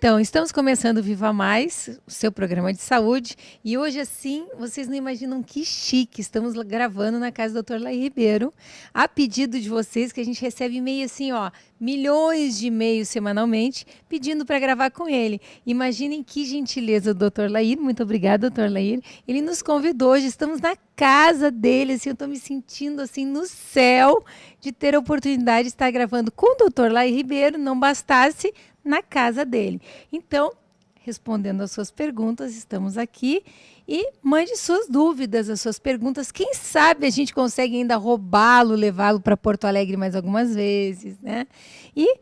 Então, estamos começando o Viva Mais, o seu programa de saúde, e hoje, assim, vocês não imaginam que chique, estamos gravando na casa do Dr. Laí Ribeiro, a pedido de vocês, que a gente recebe e-mail assim, ó, milhões de e-mails semanalmente, pedindo para gravar com ele. Imaginem que gentileza do Dr. Laí, muito obrigada, Dr. Laí, ele nos convidou, hoje estamos na casa dele, assim, eu estou me sentindo, assim, no céu, de ter a oportunidade de estar gravando com o Dr. Laí Ribeiro, não bastasse, na casa dele. Então, respondendo às suas perguntas, estamos aqui e mande suas dúvidas, as suas perguntas. Quem sabe a gente consegue ainda roubá-lo, levá-lo para Porto Alegre mais algumas vezes, né? E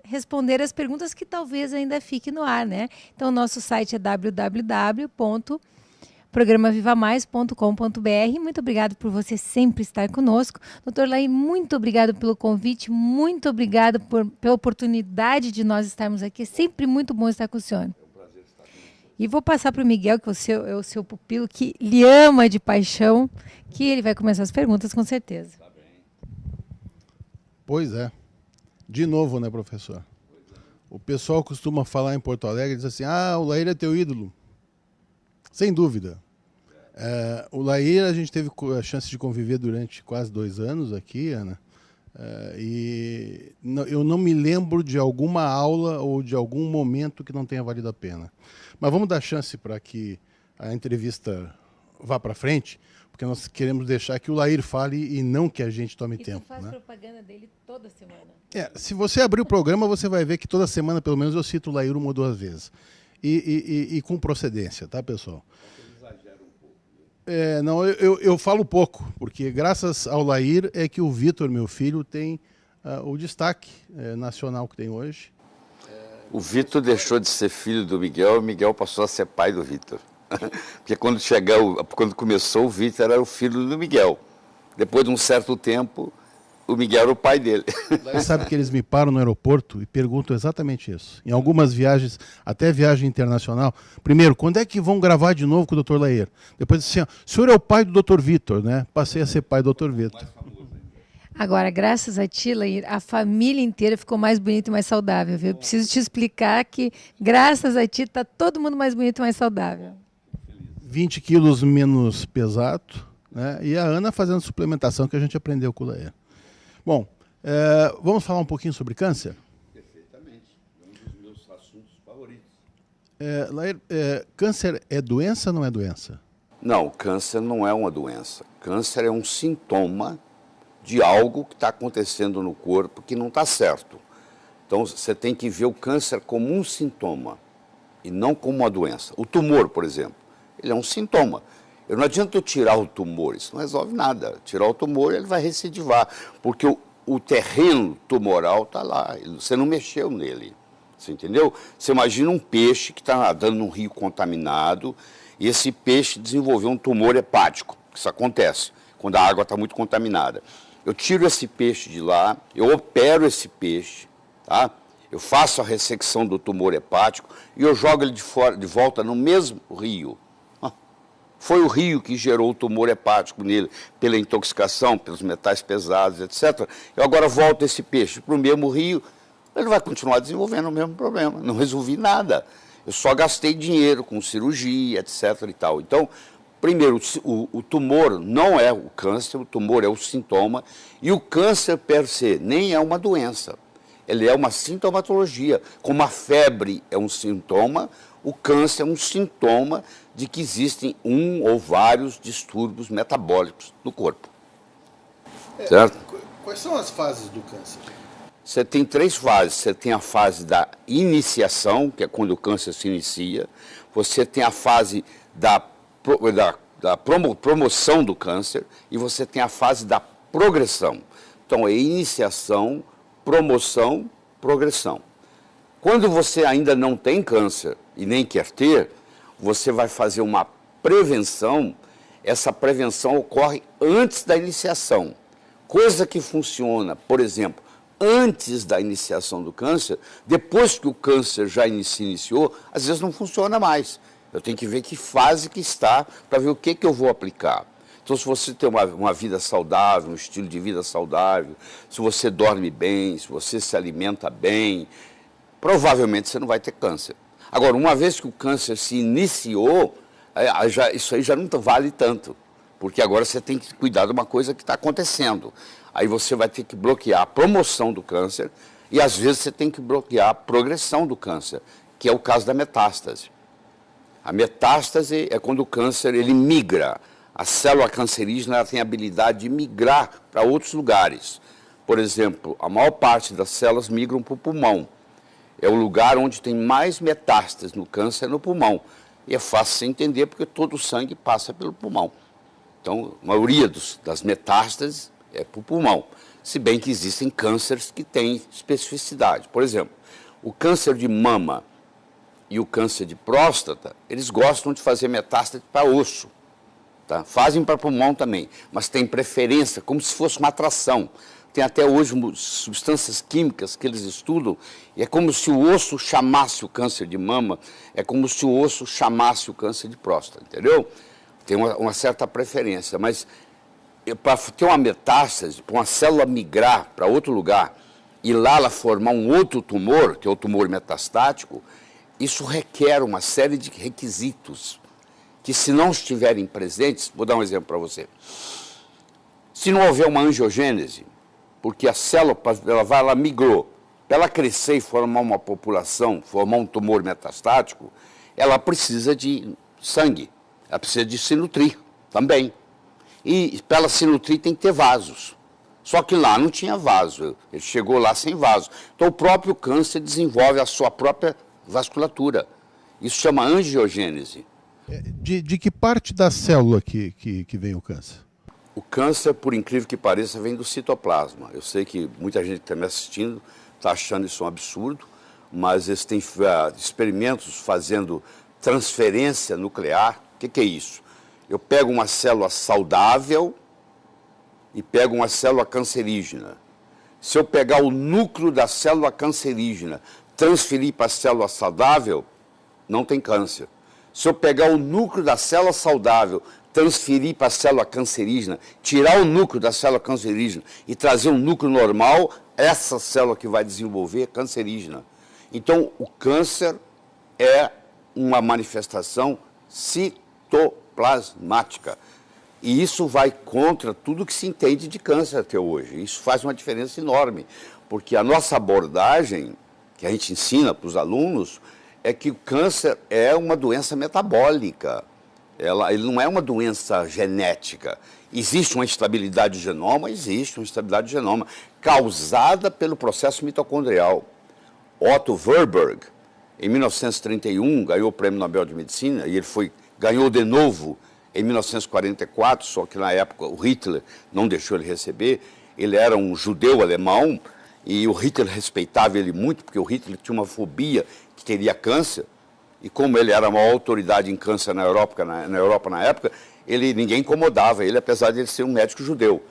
responder as perguntas que talvez ainda fiquem no ar, né? Então, o nosso site é www.programavivamais.com.br. Muito obrigado por você sempre estar conosco. Dr. Laí, muito obrigado pelo convite, muito obrigado pela oportunidade de nós estarmos aqui. É sempre muito bom estar com o senhor. É um prazer estar aqui. E vou passar para o Miguel, que é o seu pupilo, que lhe ama de paixão, que ele vai começar as perguntas com certeza. Tá bem. Pois é. De novo, né, professor? O pessoal costuma falar em Porto Alegre, diz assim, o Laí é teu ídolo. Sem dúvida. O Laí, a gente teve a chance de conviver durante quase 2 anos aqui, Ana, e eu não me lembro de alguma aula ou de algum momento que não tenha valido a pena. Mas vamos dar chance para que a entrevista vá para frente, porque nós queremos deixar que o Laí fale e não que a gente tome tempo. Você faz, né? propaganda dele toda semana. Se você abrir o programa, você vai ver que toda semana, pelo menos, eu cito o Laí 1 ou 2 vezes. E com procedência, tá, pessoal? Não, eu falo pouco, porque graças ao Laí é que o Vitor, meu filho, tem o destaque nacional que tem hoje. O Vitor deixou de ser filho do Miguel e o Miguel passou a ser pai do Vitor. Porque quando começou, o Vitor era o filho do Miguel. Depois de um certo tempo, o Miguel era o pai dele. Sabe que eles me param no aeroporto e perguntam exatamente isso. Em algumas viagens, até viagem internacional. Primeiro, quando é que vão gravar de novo com o Dr. Laí? Depois assim, o senhor é o pai do Dr. Vitor, né? Passei a ser pai do Dr. Vitor. Agora, graças a ti, Laí, a família inteira ficou mais bonita e mais saudável, viu? Eu preciso te explicar que, graças a ti, está todo mundo mais bonito e mais saudável. 20 quilos menos pesado, né? E a Ana fazendo suplementação que a gente aprendeu com o Laí. Bom, vamos falar um pouquinho sobre câncer? Perfeitamente. É um dos meus assuntos favoritos. Laí, câncer é doença ou não é doença? Não, câncer não é uma doença. Câncer é um sintoma de algo que está acontecendo no corpo que não está certo. Então, você tem que ver o câncer como um sintoma e não como uma doença. O tumor, por exemplo, ele é um sintoma. Não adianta eu tirar o tumor, isso não resolve nada. Tirar o tumor, ele vai recidivar, porque o terreno tumoral está lá, você não mexeu nele, você entendeu? Você imagina um peixe que está nadando num rio contaminado e esse peixe desenvolveu um tumor hepático. Isso acontece quando a água está muito contaminada. Eu tiro esse peixe de lá, eu opero esse peixe, tá? Eu faço a ressecção do tumor hepático e eu jogo ele de volta no mesmo rio. Foi o rio que gerou o tumor hepático nele, pela intoxicação, pelos metais pesados, etc. Eu agora volto esse peixe para o mesmo rio, ele vai continuar desenvolvendo o mesmo problema. Não resolvi nada. Eu só gastei dinheiro com cirurgia, etc. e tal. Então, primeiro, o tumor não é o câncer, o tumor é o sintoma, e o câncer per se nem é uma doença. Ele é uma sintomatologia. Como a febre é um sintoma, o câncer é um sintoma de que existem um ou vários distúrbios metabólicos no corpo. Certo? Quais são as fases do câncer? Você tem 3 fases. Você tem a fase da iniciação, que é quando o câncer se inicia. Você tem a fase da promoção do câncer e você tem a fase da progressão. Então, é iniciação, promoção, progressão. Quando você ainda não tem câncer e nem quer ter, você vai fazer uma prevenção. Essa prevenção ocorre antes da iniciação. Coisa que funciona, por exemplo, antes da iniciação do câncer, depois que o câncer já se iniciou, às vezes não funciona mais. Eu tenho que ver que fase que está para ver o que eu vou aplicar. Então, se você tem uma vida saudável, um estilo de vida saudável, se você dorme bem, se você se alimenta bem, provavelmente você não vai ter câncer. Agora, uma vez que o câncer se iniciou, isso aí já não vale tanto, porque agora você tem que cuidar de uma coisa que está acontecendo. Aí você vai ter que bloquear a promoção do câncer e, às vezes, você tem que bloquear a progressão do câncer, que é o caso da metástase. A metástase é quando o câncer ele migra. A célula cancerígena ela tem a habilidade de migrar para outros lugares. Por exemplo, a maior parte das células migram para o pulmão. É o lugar onde tem mais metástases no câncer, no pulmão. E é fácil de entender porque todo o sangue passa pelo pulmão. Então, a maioria das metástases é para o pulmão. Se bem que existem cânceres que têm especificidade. Por exemplo, o câncer de mama e o câncer de próstata, eles gostam de fazer metástase para osso. Tá? Fazem para pulmão também, mas tem preferência, como se fosse uma atração. Tem até hoje substâncias químicas que eles estudam, e é como se o osso chamasse o câncer de mama, é como se o osso chamasse o câncer de próstata, entendeu? Tem uma certa preferência, mas para ter uma metástase, para uma célula migrar para outro lugar, e lá ela formar um outro tumor, que é o tumor metastático, isso requer uma série de requisitos que, se não estiverem presentes, vou dar um exemplo para você. Se não houver uma angiogênese, porque a célula, ela migrou, para ela crescer e formar uma população, formar um tumor metastático, ela precisa de sangue, ela precisa de se nutrir também. E para ela se nutrir tem que ter vasos. Só que lá não tinha vaso, ele chegou lá sem vaso. Então o próprio câncer desenvolve a sua própria vasculatura. Isso chama angiogênese. De que parte da célula que vem o câncer? O câncer, por incrível que pareça, vem do citoplasma. Eu sei que muita gente que está me assistindo está achando isso um absurdo, mas eles têm experimentos fazendo transferência nuclear. O que é isso? Eu pego uma célula saudável e pego uma célula cancerígena. Se eu pegar o núcleo da célula cancerígena, transferir para a célula saudável, não tem câncer. Se eu pegar o núcleo da célula saudável, transferir para a célula cancerígena, tirar o núcleo da célula cancerígena e trazer um núcleo normal, essa célula que vai desenvolver é cancerígena. Então, o câncer é uma manifestação citoplasmática. E isso vai contra tudo que se entende de câncer até hoje. Isso faz uma diferença enorme, porque a nossa abordagem, que a gente ensina para os alunos, é que o câncer é uma doença metabólica. Ele não é uma doença genética. Existe uma instabilidade de genoma? Existe uma instabilidade de genoma, causada pelo processo mitocondrial. Otto Warburg, em 1931, ganhou o Prêmio Nobel de Medicina, e ele ganhou de novo em 1944, só que na época o Hitler não deixou ele receber. Ele era um judeu alemão, e o Hitler respeitava ele muito, porque o Hitler tinha uma fobia que teria câncer, e como ele era a maior autoridade em câncer na Europa na época, ninguém incomodava ele, apesar de ele ser um médico judeu.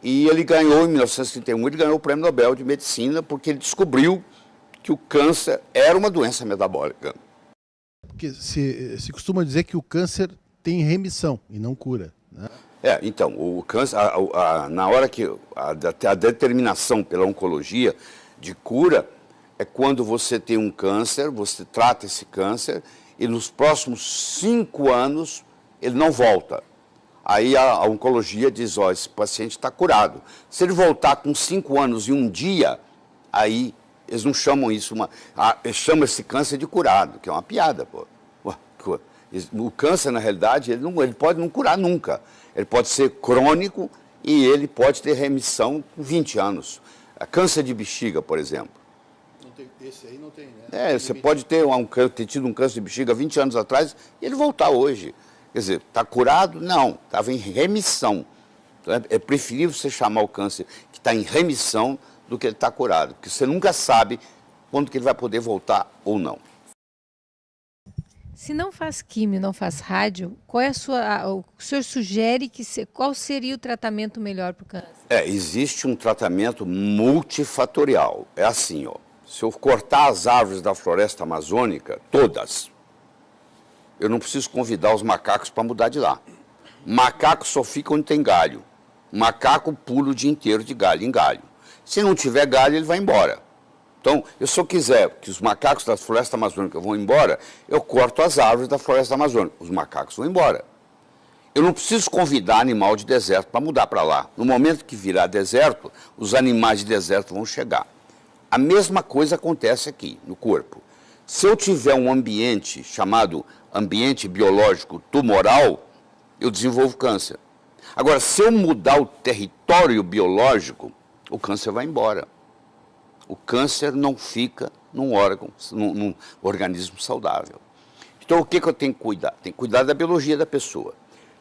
E ele ganhou, em 1931, ele ganhou o Prêmio Nobel de Medicina, porque ele descobriu que o câncer era uma doença metabólica. Porque se costuma dizer que o câncer tem remissão e não cura, né? Então, o câncer, na hora que a determinação pela oncologia de cura é quando você tem um câncer, você trata esse câncer e nos próximos 5 anos ele não volta. Aí a oncologia diz, esse paciente está curado. Se ele voltar com 5 anos e 1 dia, aí eles não chamam isso, eles chamam esse câncer de curado, que é uma piada, pô. O câncer, na realidade, ele pode não curar nunca. Ele pode ser crônico e ele pode ter remissão com 20 anos. Câncer de bexiga, por exemplo. Esse aí não tem, né? Você pode ter tido um câncer de bexiga 20 anos atrás e ele voltar hoje. Quer dizer, está curado? Não, estava em remissão. Então, é preferível você chamar o câncer que está em remissão do que ele está curado, porque você nunca sabe quando que ele vai poder voltar ou não. Se não faz químio, não faz rádio, o senhor sugere qual seria o tratamento melhor para o câncer? Existe um tratamento multifatorial. É assim, se eu cortar as árvores da floresta amazônica, todas, eu não preciso convidar os macacos para mudar de lá. Macaco só fica onde tem galho. Macaco pula o dia inteiro de galho em galho. Se não tiver galho, ele vai embora. Então, se eu quiser que os macacos da floresta amazônica vão embora, eu corto as árvores da floresta amazônica. Os macacos vão embora. Eu não preciso convidar animal de deserto para mudar para lá. No momento que virar deserto, os animais de deserto vão chegar. A mesma coisa acontece aqui, no corpo. Se eu tiver um ambiente chamado ambiente biológico tumoral, eu desenvolvo câncer. Agora, se eu mudar o território biológico, o câncer vai embora. O câncer não fica num órgão, num organismo saudável. Então, o que eu tenho que cuidar? Tenho que cuidar da biologia da pessoa.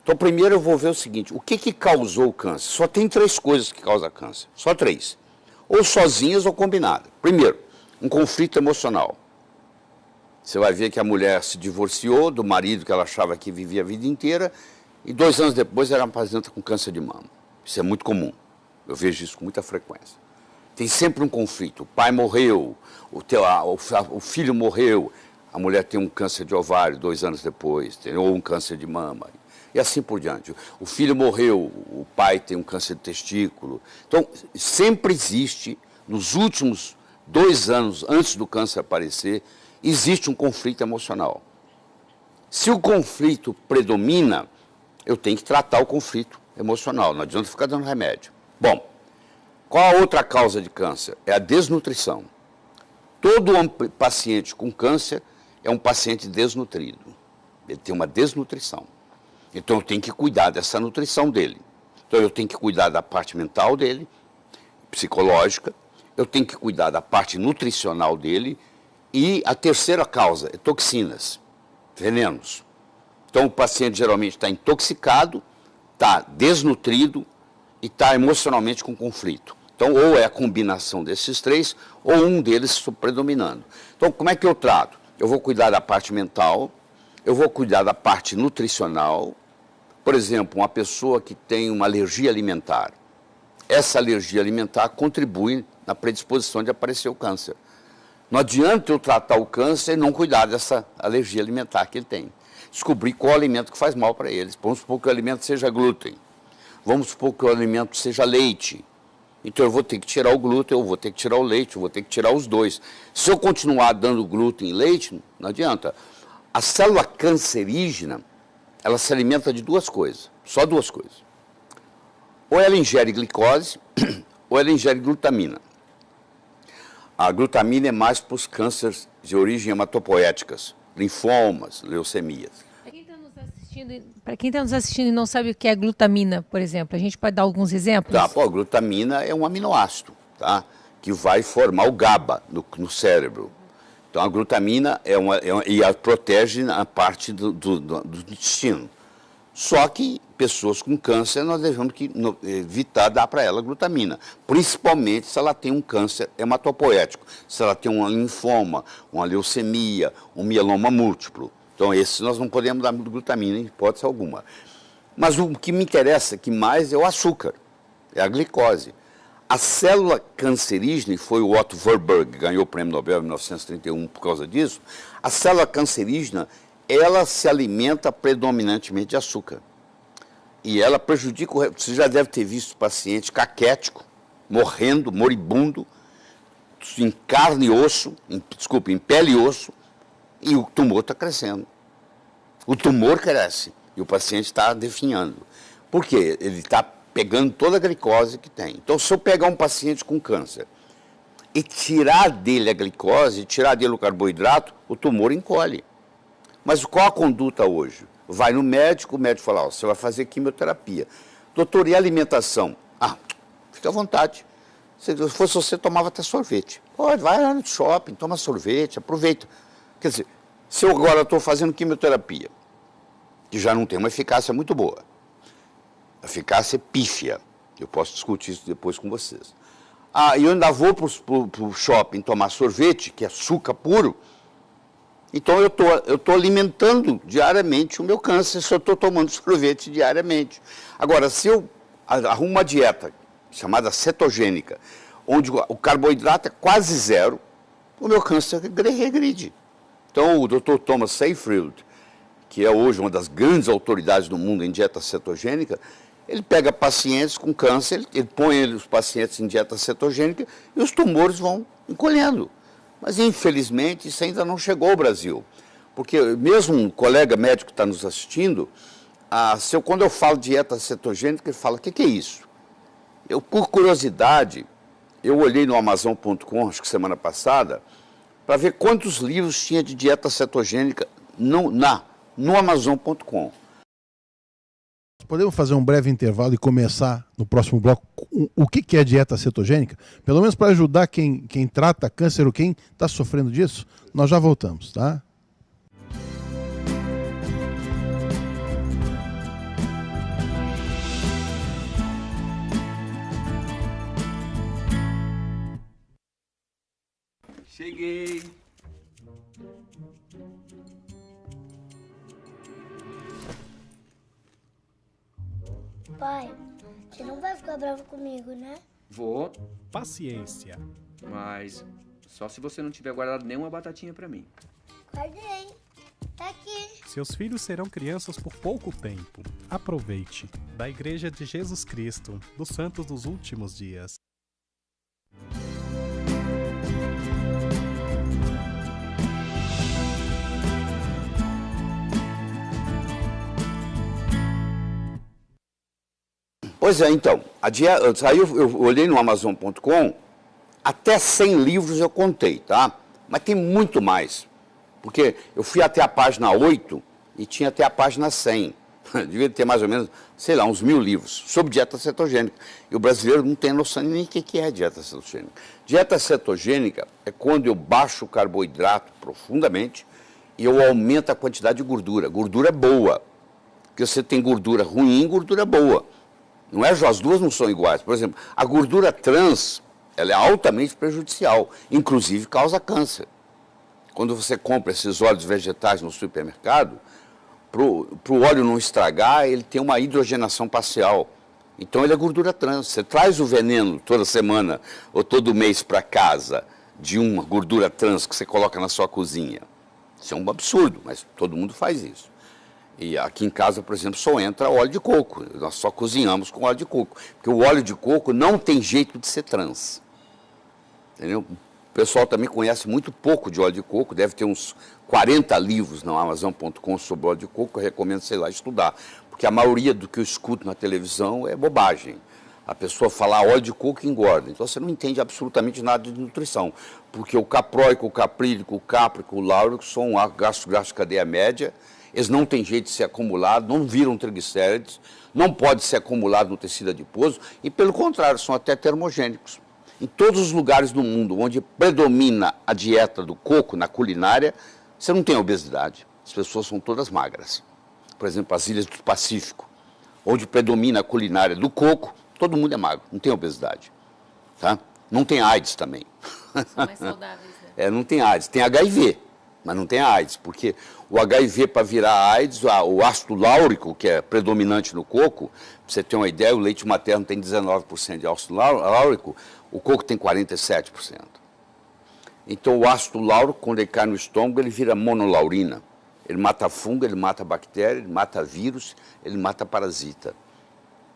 Então, primeiro eu vou ver o seguinte, o que causou o câncer? Só tem 3 coisas que causam câncer, só 3. Ou sozinhas ou combinadas. Primeiro, um conflito emocional. Você vai ver que a mulher se divorciou do marido que ela achava que vivia a vida inteira e 2 anos depois ela apresenta com câncer de mama. Isso é muito comum. Eu vejo isso com muita frequência. Tem sempre um conflito. O pai morreu, o filho morreu, a mulher tem um câncer de ovário 2 anos depois, ou um câncer de mama, e assim por diante. O filho morreu, o pai tem um câncer de testículo. Então, sempre existe, nos últimos 2 anos, antes do câncer aparecer, existe um conflito emocional. Se o conflito predomina, eu tenho que tratar o conflito emocional, não adianta ficar dando remédio. Bom, qual a outra causa de câncer? É a desnutrição. Todo paciente com câncer é um paciente desnutrido. Ele tem uma desnutrição. Então eu tenho que cuidar dessa nutrição dele. Então eu tenho que cuidar da parte mental dele, psicológica, eu tenho que cuidar da parte nutricional dele e a terceira causa é toxinas, venenos. Então o paciente geralmente está intoxicado, está desnutrido e está emocionalmente com conflito. Então ou é a combinação desses 3 ou um deles predominando. Então como é que eu trato? Eu vou cuidar da parte mental, eu vou cuidar da parte nutricional. Por exemplo, uma pessoa que tem uma alergia alimentar. Essa alergia alimentar contribui na predisposição de aparecer o câncer. Não adianta eu tratar o câncer e não cuidar dessa alergia alimentar que ele tem. Descobrir qual alimento que faz mal para eles. Vamos supor que o alimento seja glúten. Vamos supor que o alimento seja leite. Então eu vou ter que tirar o glúten, eu vou ter que tirar o leite, eu vou ter que tirar os 2. Se eu continuar dando glúten e leite, não adianta. A célula cancerígena, ela se alimenta de 2 coisas, só 2 coisas. Ou ela ingere glicose, ou ela ingere glutamina. A glutamina é mais para os cânceres de origem hematopoéticas, linfomas, leucemias. Para quem está nos assistindo e não sabe o que é glutamina, por exemplo, a gente pode dar alguns exemplos? Tá, a glutamina é um aminoácido, tá? Que vai formar o GABA no cérebro. Então a glutamina protege a parte do intestino. Só que pessoas com câncer nós devemos evitar dar para ela glutamina, principalmente se ela tem um câncer hematopoético, se ela tem um linfoma, uma leucemia, um mieloma múltiplo. Então esses nós não podemos dar glutamina em hipótese alguma. Mas o que me interessa que mais é o açúcar, é a glicose. A célula cancerígena, e foi o Otto Warburg que ganhou o prêmio Nobel em 1931 por causa disso, a célula cancerígena, ela se alimenta predominantemente de açúcar. E ela prejudica, você já deve ter visto paciente caquético, morrendo, moribundo, em carne e osso, em pele e osso, e o tumor está crescendo. O tumor cresce e o paciente está definhando. Por quê? Ele está pegando toda a glicose que tem. Então, se eu pegar um paciente com câncer e tirar dele a glicose, tirar dele o carboidrato, o tumor encolhe. Mas qual a conduta hoje? Vai no médico, o médico fala, ó, você vai fazer quimioterapia. Doutor, e a alimentação? Ah, fica à vontade. Se fosse você, tomava até sorvete. Pode, vai lá no shopping, toma sorvete, aproveita. Quer dizer, se eu agora estou fazendo quimioterapia, que já não tem uma eficácia muito boa, a eficácia é pífia, eu posso discutir isso depois com vocês. Ah, e eu ainda vou para o shopping tomar sorvete, que é açúcar puro, então eu tô alimentando diariamente o meu câncer se eu estou tomando sorvete diariamente. Agora, se eu arrumo uma dieta chamada cetogênica, onde o carboidrato é quase zero, o meu câncer regride. Então, o Dr. Thomas Seyfried, que é hoje uma das grandes autoridades do mundo em dieta cetogênica, ele pega pacientes com câncer, ele põe os pacientes em dieta cetogênica e os tumores vão encolhendo. Mas, infelizmente, isso ainda não chegou ao Brasil. Porque mesmo um colega médico que está nos assistindo, quando eu falo dieta cetogênica, ele fala, o que é isso? Eu, por curiosidade, eu olhei no Amazon.com, acho que semana passada, para ver quantos livros tinha de dieta cetogênica no Amazon.com. Podemos fazer um breve intervalo e começar no próximo bloco o que é dieta cetogênica? Pelo menos para ajudar quem trata câncer ou quem está sofrendo disso. Nós já voltamos, tá? Cheguei. Pai, você não vai ficar bravo comigo, né? Vou, Paciência. mas só se você não tiver guardado nenhuma batatinha pra mim. Guardei. Tá aqui. Seus filhos serão crianças por pouco tempo. Aproveite. Da Igreja de Jesus Cristo, dos Santos dos Últimos Dias. Pois é, então, aí eu olhei no Amazon.com, até 100 livros eu contei, tá? Mas tem muito mais, porque eu fui até a página 8 e tinha até a página 100. Devia ter mais ou menos, sei lá, uns 1000 livros sobre dieta cetogênica. E o brasileiro não tem noção nem o que é dieta cetogênica. Dieta cetogênica é quando eu baixo o carboidrato profundamente e eu aumento a quantidade de gordura. Gordura boa, porque você tem gordura ruim e gordura boa. Não é, as duas não são iguais. Por exemplo, a gordura trans, ela é altamente prejudicial, inclusive causa câncer. Quando você compra esses óleos vegetais no supermercado, para o óleo não estragar, ele tem uma hidrogenação parcial. Então ele é gordura trans. Você traz o veneno toda semana ou todo mês para casa de uma gordura trans que você coloca na sua cozinha. Isso é um absurdo, mas todo mundo faz isso. E aqui em casa, por exemplo, só entra óleo de coco. Nós só cozinhamos com óleo de coco. Porque o óleo de coco não tem jeito de ser trans. Entendeu? O pessoal também conhece muito pouco de óleo de coco. Deve ter uns 40 livros no Amazon.com sobre óleo de coco. Eu recomendo, sei lá, estudar. Porque a maioria do que eu escuto na televisão é bobagem. A pessoa fala óleo de coco engorda. Então você não entende absolutamente nada de nutrição. Porque o capróico, o caprílico, o cáprico, o láurico são ácidos graxos de cadeia média. Eles não têm jeito de ser acumulados, não viram triglicérides, não pode ser acumulado no tecido adiposo e, pelo contrário, são até termogênicos. Em todos os lugares do mundo onde predomina a dieta do coco na culinária, você não tem obesidade. As pessoas são todas magras. Por exemplo, as ilhas do Pacífico, onde predomina a culinária do coco, todo mundo é magro, não tem obesidade. Tá? Não tem AIDS também. São mais saudáveis, né? Não tem AIDS, tem HIV. Mas não tem AIDS, porque o HIV, para virar AIDS, o ácido láurico, que é predominante no coco, para você ter uma ideia, o leite materno tem 19% de ácido láurico, o coco tem 47%. Então, o ácido láurico, quando ele cai no estômago, ele vira monolaurina. Ele mata fungo, ele mata bactéria, ele mata vírus, ele mata parasita.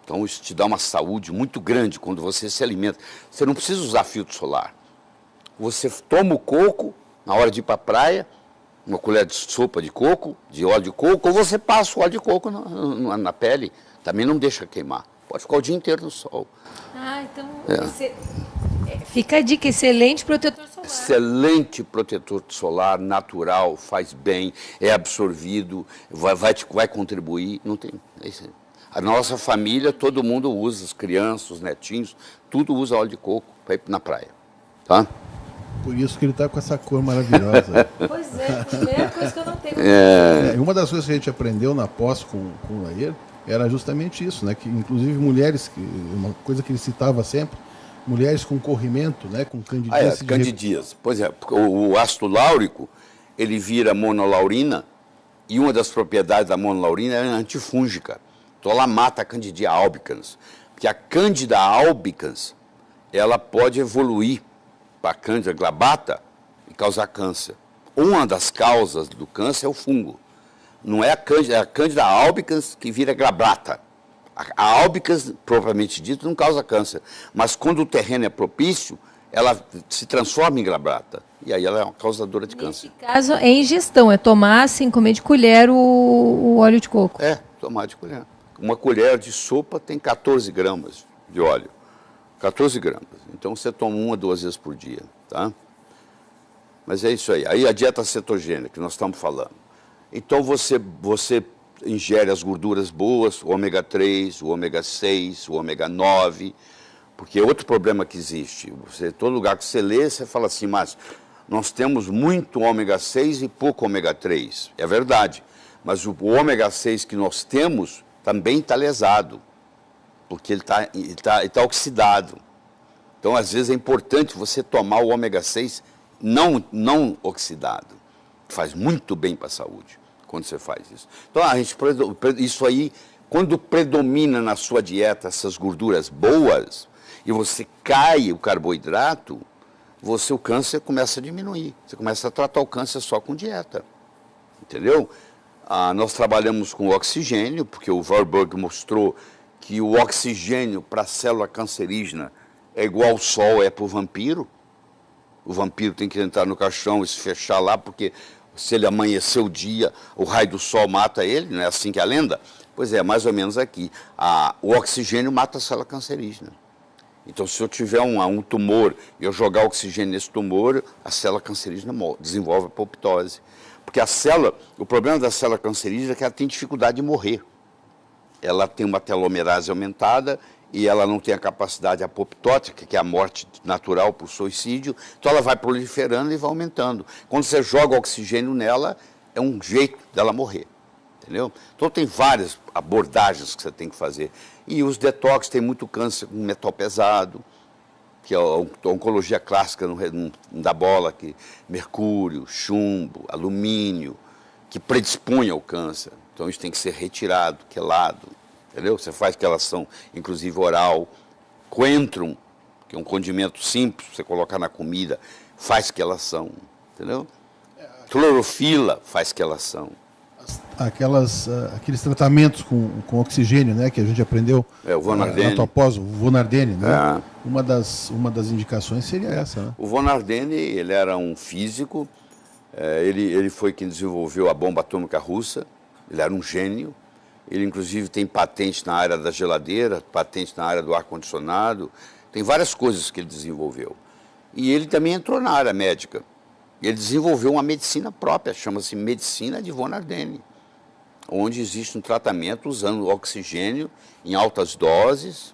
Então, isso te dá uma saúde muito grande quando você se alimenta. Você não precisa usar filtro solar. Você toma o coco na hora de ir para a praia, uma colher de sopa de coco, de óleo de coco, ou você passa o óleo de coco na pele, também não deixa queimar. Pode ficar o dia inteiro no sol. Ah, então fica a dica, excelente protetor solar. Excelente protetor solar, natural, faz bem, é absorvido, vai contribuir, não tem... A nossa família, todo mundo usa, as crianças, os netinhos, tudo usa óleo de coco para ir na praia, tá? Por isso que ele está com essa cor maravilhosa. Pois é, primeira coisa que eu não tenho. Uma das coisas que a gente aprendeu na pós com o Laer era justamente isso, né? Que inclusive mulheres, uma coisa que ele citava sempre, mulheres com corrimento, né? Com candidíase. Candidíase. Pois é, o ácido láurico, ele vira monolaurina, e uma das propriedades da monolaurina é antifúngica. Então ela mata a Candida albicans. Porque a Candida albicans, ela pode evoluir para a Candida glabata e causar câncer. Uma das causas do câncer é o fungo. Não é a Candida albicans que vira glabrata. A albicans, propriamente dito, não causa câncer. Mas quando o terreno é propício, ela se transforma em glabrata. E aí ela é uma causadora de câncer. Nesse caso, é ingestão, é tomar, assim, comer de colher o óleo de coco. É, tomar de colher. Uma colher de sopa tem 14 gramas de óleo. 14 gramas. Então, você toma 1 a 2 vezes por dia, tá? Mas é isso aí. Aí a dieta cetogênica que nós estamos falando. Então, você ingere as gorduras boas, o ômega 3, o ômega 6, o ômega 9, porque é outro problema que existe. Todo lugar que você lê, você fala assim, mas nós temos muito ômega 6 e pouco ômega 3. É verdade, mas o ômega 6 que nós temos também está lesado, porque ele tá oxidado. Então, às vezes, é importante você tomar o ômega 6 não oxidado. Faz muito bem para a saúde quando você faz isso. Então, isso aí, quando predomina na sua dieta essas gorduras boas, e você cai o carboidrato, o câncer começa a diminuir. Você começa a tratar o câncer só com dieta. Entendeu? Nós trabalhamos com oxigênio, porque o Warburg mostrou que o oxigênio para a célula cancerígena é igual ao sol é para o vampiro. O vampiro tem que entrar no caixão e se fechar lá, porque se ele amanhecer o dia, o raio do sol mata ele, não é assim que é a lenda? Pois é, mais ou menos aqui. O oxigênio mata a célula cancerígena. Então, se eu tiver um tumor e eu jogar oxigênio nesse tumor, a célula cancerígena desenvolve apoptose. Porque o problema da célula cancerígena é que ela tem dificuldade de morrer. Ela tem uma telomerase aumentada e ela não tem a capacidade apoptótica, que é a morte natural por suicídio, então ela vai proliferando e vai aumentando. Quando você joga oxigênio nela, é um jeito dela morrer, entendeu? Então tem várias abordagens que você tem que fazer. E os detox, tem muito câncer com metal pesado, que é a oncologia clássica não dá bola, que mercúrio, chumbo, alumínio, que predispõe ao câncer. Então isso tem que ser retirado, quelado. Entendeu? Você faz quelação, inclusive oral. Coentro, que é um condimento simples, você colocar na comida, faz quelação. Entendeu? Clorofila faz quelação. Aqueles tratamentos com oxigênio, né, que a gente aprendeu o Von Ardenne. na tua pós, o Von Ardenne, né? Uma das indicações seria essa, né? O Von Ardenne, ele era um físico, ele foi quem desenvolveu a bomba atômica russa, ele era um gênio. Ele, inclusive, tem patente na área da geladeira, patente na área do ar-condicionado, tem várias coisas que ele desenvolveu. E ele também entrou na área médica. Ele desenvolveu uma medicina própria, chama-se Medicina de Von Ardenne, onde existe um tratamento usando oxigênio em altas doses,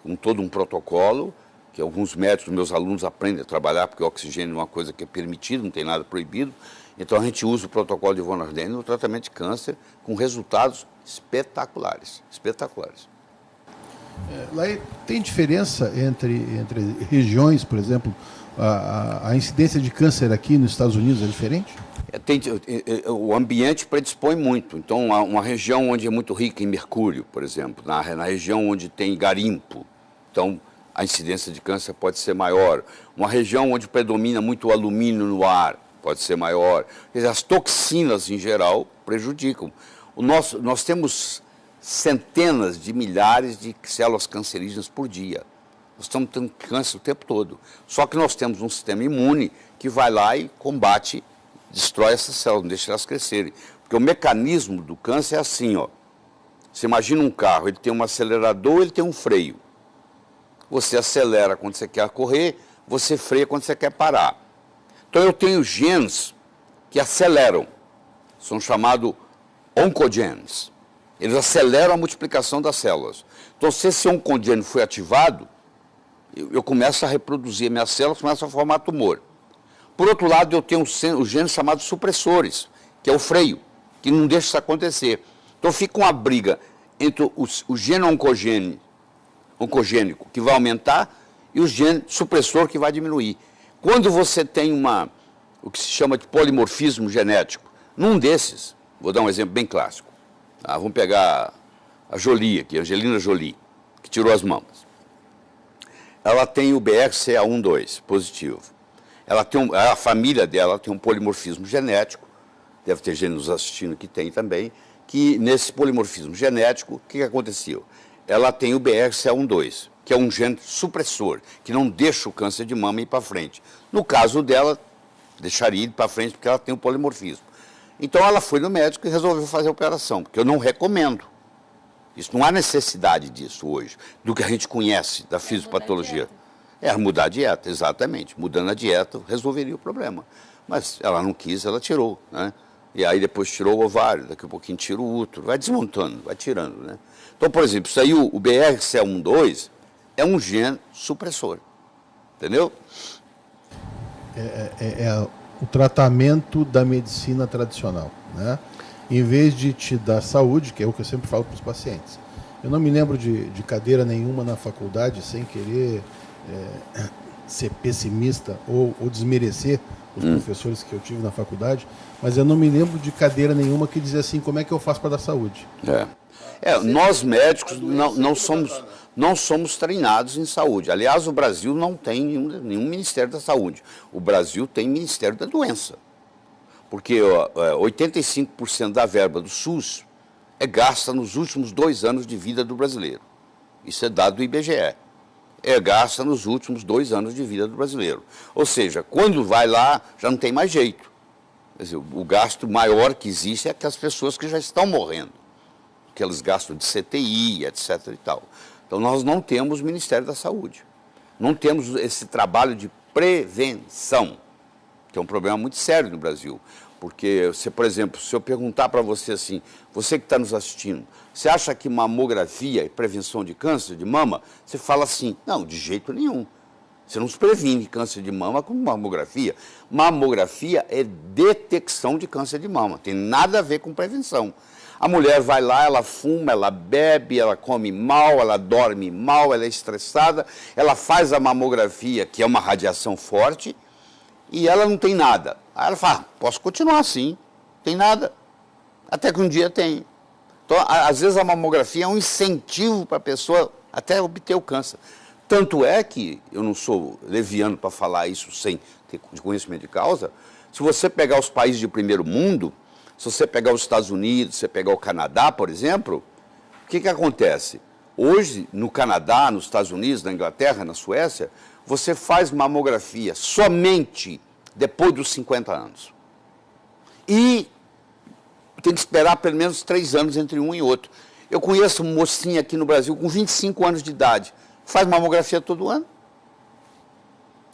com todo um protocolo, que alguns médicos, meus alunos, aprendem a trabalhar, porque o oxigênio é uma coisa que é permitida, não tem nada proibido. Então, a gente usa o protocolo de Von Ardenne no tratamento de câncer com resultados espetaculares, espetaculares. Lá tem diferença entre regiões, por exemplo, a incidência de câncer aqui nos Estados Unidos é diferente? O ambiente predispõe muito. Então, uma região onde é muito rica em mercúrio, por exemplo, na região onde tem garimpo, então a incidência de câncer pode ser maior. Uma região onde predomina muito o alumínio no ar, pode ser maior. Quer dizer, as toxinas, em geral, prejudicam. Nós temos centenas de milhares de células cancerígenas por dia. Nós estamos tendo câncer o tempo todo. Só que nós temos um sistema imune que vai lá e combate, destrói essas células, não deixa elas crescerem. Porque o mecanismo do câncer é assim, ó. Você imagina um carro, ele tem um acelerador, ele tem um freio. Você acelera quando você quer correr, você freia quando você quer parar. Então eu tenho genes que aceleram, são chamados oncogenes. Eles aceleram a multiplicação das células. Então, se esse oncogene foi ativado, eu começo a reproduzir minhas células, começo a formar tumor. Por outro lado, eu tenho os genes chamados supressores, que é o freio, que não deixa isso acontecer. Então, fica uma briga entre o gene oncogênico, que vai aumentar, e o gene supressor, que vai diminuir. Quando você tem o que se chama de polimorfismo genético, num desses, vou dar um exemplo bem clássico. Vamos pegar a Jolie aqui, a Angelina Jolie, que tirou as mamas. Ela tem o BRCA1/2 positivo. A família dela tem um polimorfismo genético, deve ter gente nos assistindo que tem também, que nesse polimorfismo genético, o que aconteceu? Ela tem o BRCA1/2, que é um gene supressor, que não deixa o câncer de mama ir para frente. No caso dela, deixaria ir para frente porque ela tem o polimorfismo. Então ela foi no médico e resolveu fazer a operação, porque eu não recomendo. Isso não há necessidade disso hoje, do que a gente conhece da fisiopatologia. É mudar a dieta, exatamente. Mudando a dieta, resolveria o problema. Mas ela não quis, ela tirou, né? E aí depois tirou o ovário, daqui a pouquinho tira o útero, vai desmontando, vai tirando, né? Então, por exemplo, isso aí, o BRCA12 é um gene supressor, entendeu? O tratamento da medicina tradicional, né? Em vez de te dar saúde, que é o que eu sempre falo para os pacientes. Eu não me lembro de cadeira nenhuma na faculdade, sem querer ser pessimista ou desmerecer os professores que eu tive na faculdade, mas eu não me lembro de cadeira nenhuma que dizia assim, como é que eu faço para dar saúde? Nós médicos não somos treinados em saúde. Aliás, o Brasil não tem nenhum Ministério da Saúde. O Brasil tem Ministério da Doença. Porque 85% da verba do SUS é gasta nos últimos 2 anos de vida do brasileiro. Isso é dado do IBGE. É gasta nos últimos 2 anos de vida do brasileiro. Ou seja, quando vai lá, já não tem mais jeito. Quer dizer, o gasto maior que existe é aquelas pessoas que já estão morrendo. Aqueles gastos de CTI, etc. e tal. Então, nós não temos Ministério da Saúde. Não temos esse trabalho de prevenção, que é um problema muito sério no Brasil. Porque, por exemplo, se eu perguntar para você assim, você que está nos assistindo, você acha que mamografia e prevenção de câncer de mama, você fala assim, não, de jeito nenhum. Você não se previne câncer de mama com mamografia. Mamografia é detecção de câncer de mama, tem nada a ver com prevenção. A mulher vai lá, ela fuma, ela bebe, ela come mal, ela dorme mal, ela é estressada, ela faz a mamografia, que é uma radiação forte, e ela não tem nada. Aí ela fala, posso continuar assim, tem nada. Até que um dia tem. Então, às vezes a mamografia é um incentivo para a pessoa até obter o câncer. Tanto é que, eu não sou leviano para falar isso sem ter conhecimento de causa, se você pegar os países de primeiro mundo, se você pegar os Estados Unidos, se você pegar o Canadá, por exemplo, o que acontece? Hoje, no Canadá, nos Estados Unidos, na Inglaterra, na Suécia, você faz mamografia somente depois dos 50 anos. E tem que esperar pelo menos 3 anos entre um e outro. Eu conheço uma mocinha aqui no Brasil com 25 anos de idade, faz mamografia todo ano.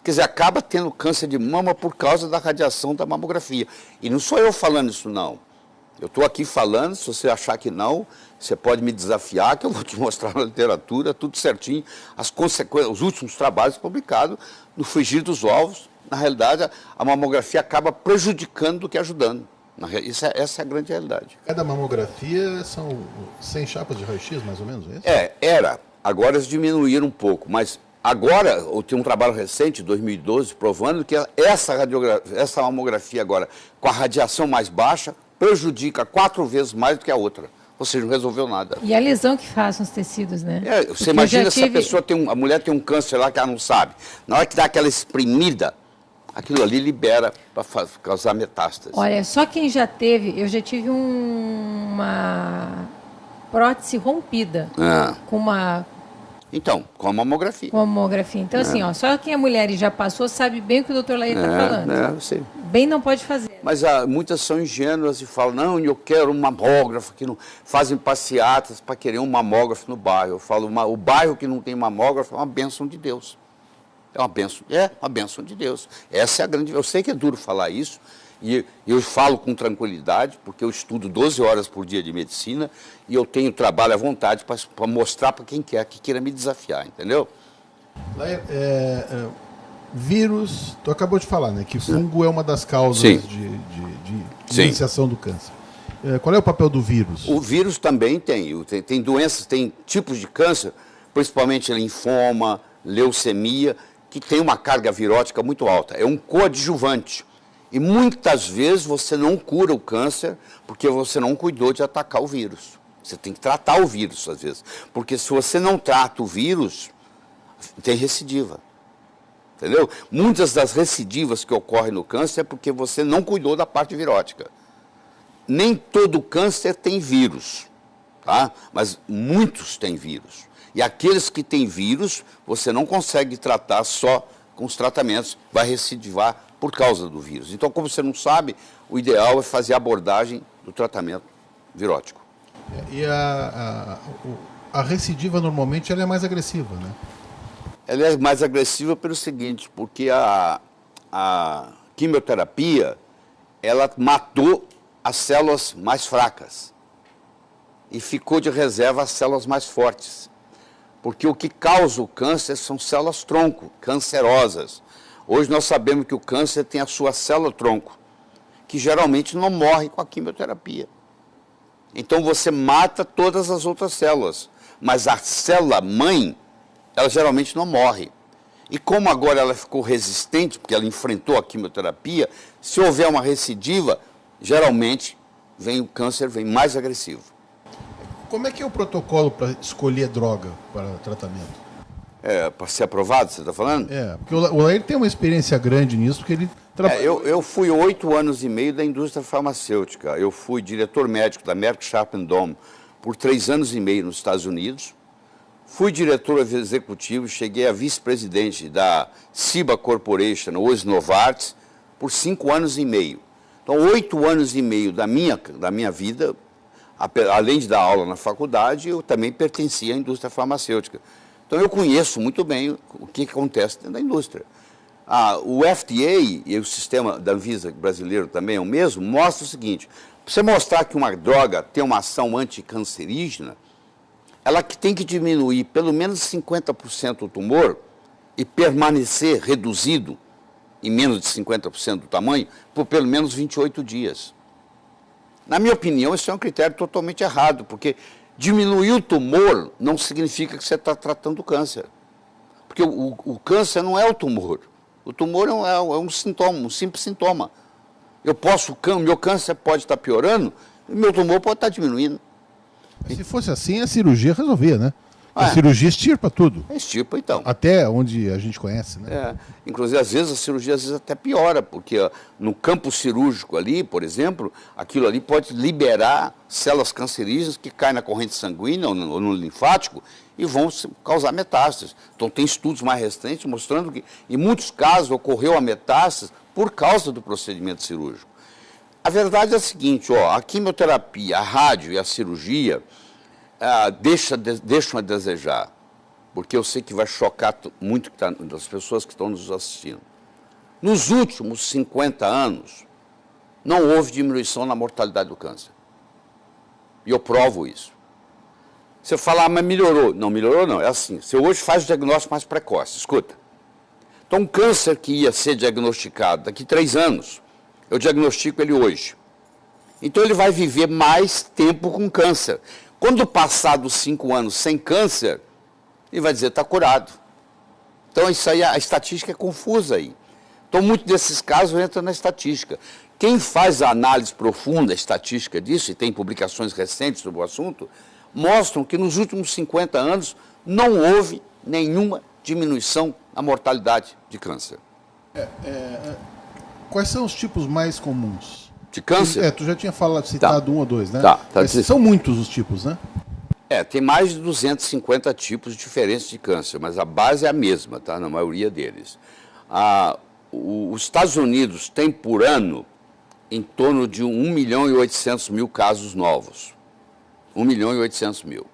Quer dizer, acaba tendo câncer de mama por causa da radiação da mamografia. E não sou eu falando isso, não. Eu estou aqui falando, se você achar que não, você pode me desafiar, que eu vou te mostrar na literatura, tudo certinho, as consequências, os últimos trabalhos publicados no frigir dos ovos. Na realidade, a mamografia acaba prejudicando do que ajudando. Essa é a grande realidade. Cada mamografia são 100 chapas de raio-x, mais ou menos, é isso? Era. Agora eles diminuíram um pouco, mas agora, eu tenho um trabalho recente, 2012, provando que essa mamografia agora, com a radiação mais baixa, prejudica 4 vezes mais do que a outra. Ou seja, não resolveu nada. E a lesão que faz nos tecidos, né? Você imagina se a pessoa a mulher tem um câncer lá que ela não sabe. Na hora que dá aquela espremida, aquilo ali libera para causar metástase. Olha, só quem já teve, eu já tive uma prótese rompida com uma... Então, com a mamografia. Com a mamografia. Então, assim, só quem é mulher e já passou sabe bem o que o doutor Laí está falando. Eu sei. Bem não pode fazer. Mas muitas são ingênuas e falam, não, eu quero um mamógrafo, que não fazem passeatas para querer um mamógrafo no bairro. Eu falo, o bairro que não tem mamógrafo é uma bênção de Deus. É uma bênção de Deus. Essa é a grande... Eu sei que é duro falar isso, e eu falo com tranquilidade, porque eu estudo 12 horas por dia de medicina, e eu tenho trabalho à vontade para mostrar para quem quer, que queira me desafiar, entendeu? Vírus, tu acabou de falar, né? Que fungo é uma das causas de iniciação do câncer. Qual é o papel do vírus? O vírus também tem doenças, tem tipos de câncer, principalmente linfoma, leucemia, que tem uma carga virótica muito alta. É um coadjuvante. E muitas vezes você não cura o câncer porque você não cuidou de atacar o vírus. Você tem que tratar o vírus, às vezes. Porque se você não trata o vírus, tem recidiva. Entendeu? Muitas das recidivas que ocorrem no câncer é porque você não cuidou da parte virótica. Nem todo câncer tem vírus, tá? Mas muitos têm vírus. E aqueles que têm vírus, você não consegue tratar só com os tratamentos, vai recidivar por causa do vírus. Então, como você não sabe, o ideal é fazer a abordagem do tratamento virótico. E a recidiva, normalmente, ela é mais agressiva, né? Ela é mais agressiva pelo seguinte, porque a quimioterapia, ela matou as células mais fracas e ficou de reserva as células mais fortes. Porque o que causa o câncer são células-tronco, cancerosas. Hoje nós sabemos que o câncer tem a sua célula-tronco, que geralmente não morre com a quimioterapia. Então você mata todas as outras células, mas a célula-mãe, ela geralmente não morre. E como agora ela ficou resistente, porque ela enfrentou a quimioterapia, se houver uma recidiva, geralmente o câncer vem mais agressivo. Como é que é o protocolo para escolher droga para tratamento? Para ser aprovado, você está falando? Porque o Laír tem uma experiência grande nisso, porque ele trabalha... Eu fui 8 anos e meio da indústria farmacêutica. Eu fui diretor médico da Merck Sharp & Dohme por 3 anos e meio nos Estados Unidos. Fui diretor executivo, cheguei a vice-presidente da Ciba Corporation, hoje Novartis, por 5 anos e meio. Então, 8 anos e meio da minha vida, além de dar aula na faculdade, eu também pertencia à indústria farmacêutica. Então, eu conheço muito bem o que acontece dentro da indústria. O FDA e o sistema da Anvisa brasileiro também é o mesmo, mostra o seguinte: para você mostrar que uma droga tem uma ação anticancerígena, ela que tem que diminuir pelo menos 50% o tumor e permanecer reduzido em menos de 50% do tamanho por pelo menos 28 dias. Na minha opinião, esse é um critério totalmente errado, porque diminuir o tumor não significa que você está tratando o câncer. Porque o câncer não é o tumor. O tumor é um sintoma, um simples sintoma. Meu câncer pode estar piorando e meu tumor pode estar diminuindo. Se fosse assim, a cirurgia resolvia, né? A cirurgia extirpa tudo. Extirpa, então. Até onde a gente conhece, né? Inclusive, às vezes, a cirurgia até piora, porque no campo cirúrgico ali, por exemplo, aquilo ali pode liberar células cancerígenas que caem na corrente sanguínea ou no linfático e vão causar metástases. Então, tem estudos mais recentes mostrando que, em muitos casos, ocorreu a metástase por causa do procedimento cirúrgico. A verdade é a seguinte, a quimioterapia, a rádio e a cirurgia deixam a desejar, porque eu sei que vai chocar muito das pessoas que estão nos assistindo. Nos últimos 50 anos, não houve diminuição na mortalidade do câncer. E eu provo isso. Você fala, mas melhorou. Não melhorou, não. É assim, você hoje faz o diagnóstico mais precoce. Escuta. Então, um câncer que ia ser diagnosticado daqui a 3 anos, eu diagnostico ele hoje. Então, ele vai viver mais tempo com câncer. Quando passar dos 5 anos sem câncer, ele vai dizer, está curado. Então, isso aí, a estatística é confusa aí. Então, muitos desses casos entram na estatística. Quem faz a análise profunda, estatística disso, e tem publicações recentes sobre o assunto, mostram que nos últimos 50 anos não houve nenhuma diminuição na mortalidade de câncer. Quais são os tipos mais comuns? De câncer? Tu já tinha citado 1 ou 2, né? São muitos os tipos, né? Tem mais de 250 tipos diferentes de câncer, mas a base é a mesma, tá? Na maioria deles. Os Estados Unidos têm por ano em torno de 1.800.000 casos novos. 1.800.000.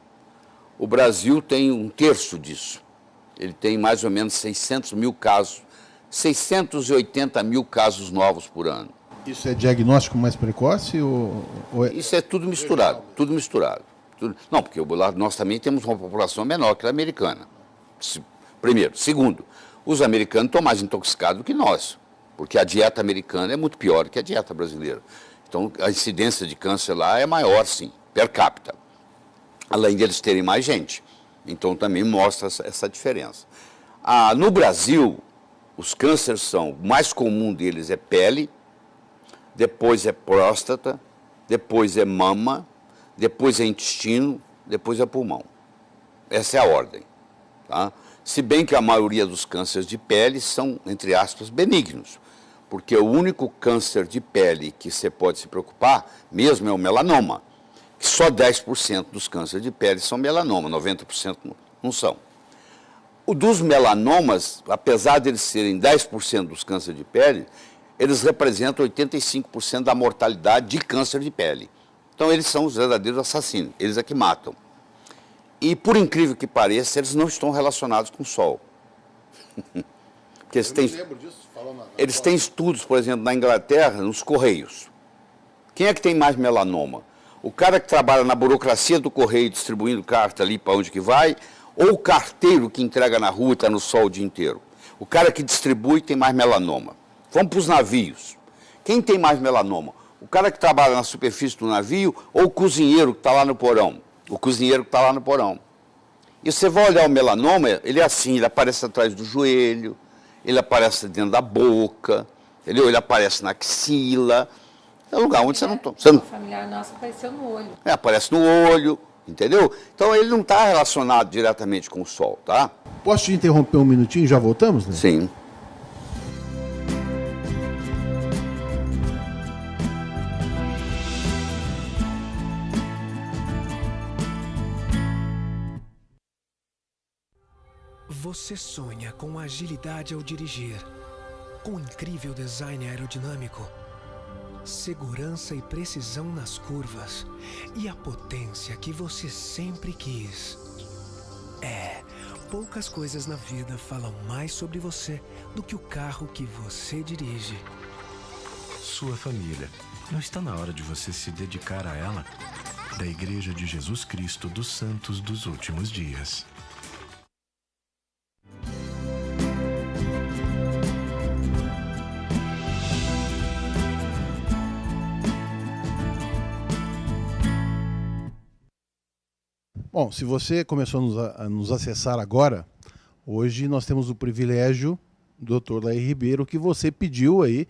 O Brasil tem 1/3 disso. Ele tem mais ou menos 600.000 casos, 680.000 casos novos por ano. Isso é diagnóstico mais precoce? Isso é tudo misturado, tudo misturado. Não, porque nós também temos uma população menor que a americana. Primeiro. Segundo, os americanos estão mais intoxicados do que nós, porque a dieta americana é muito pior que a dieta brasileira. Então, a incidência de câncer lá é maior, sim, per capita, além deles terem mais gente. Então, também mostra essa diferença. No Brasil, os cânceres o mais comum deles é pele, depois é próstata, depois é mama, depois é intestino, depois é pulmão. Essa é a ordem. Tá? Se bem que a maioria dos cânceres de pele são, entre aspas, benignos, porque o único câncer de pele que você pode se preocupar mesmo é o melanoma, que só 10% dos cânceres de pele são melanoma, 90% Não são. O dos melanomas, apesar de eles serem 10% dos cânceres de pele, eles representam 85% da mortalidade de câncer de pele. Então, eles são os verdadeiros assassinos, eles é que matam. E, por incrível que pareça, eles não estão relacionados com o sol. Porque eles têm estudos, por exemplo, na Inglaterra, nos Correios. Quem é que tem mais melanoma? O cara que trabalha na burocracia do Correio, distribuindo carta ali para onde que vai, ou o carteiro que entrega na rua e está no sol o dia inteiro? O cara que distribui tem mais melanoma. Vamos para os navios. Quem tem mais melanoma? O cara que trabalha na superfície do navio ou o cozinheiro que está lá no porão? O cozinheiro que está lá no porão. E você vai olhar o melanoma, ele é assim, ele aparece atrás do joelho, ele aparece dentro da boca, entendeu? Ele aparece na axila. É um lugar onde você não... O familiar nosso apareceu no olho. Aparece no olho, entendeu? Então ele não está relacionado diretamente com o sol, tá? Posso te interromper um minutinho e já voltamos, né? Sim. Você sonha com agilidade ao dirigir, com incrível design aerodinâmico, segurança e precisão nas curvas e a potência que você sempre quis. Poucas coisas na vida falam mais sobre você do que o carro que você dirige. Sua família. Não está na hora de você se dedicar a ela? Da Igreja de Jesus Cristo dos Santos dos Últimos Dias. Bom, se você começou a nos acessar agora, hoje nós temos o privilégio do Dr. Lair Ribeiro, que você pediu aí.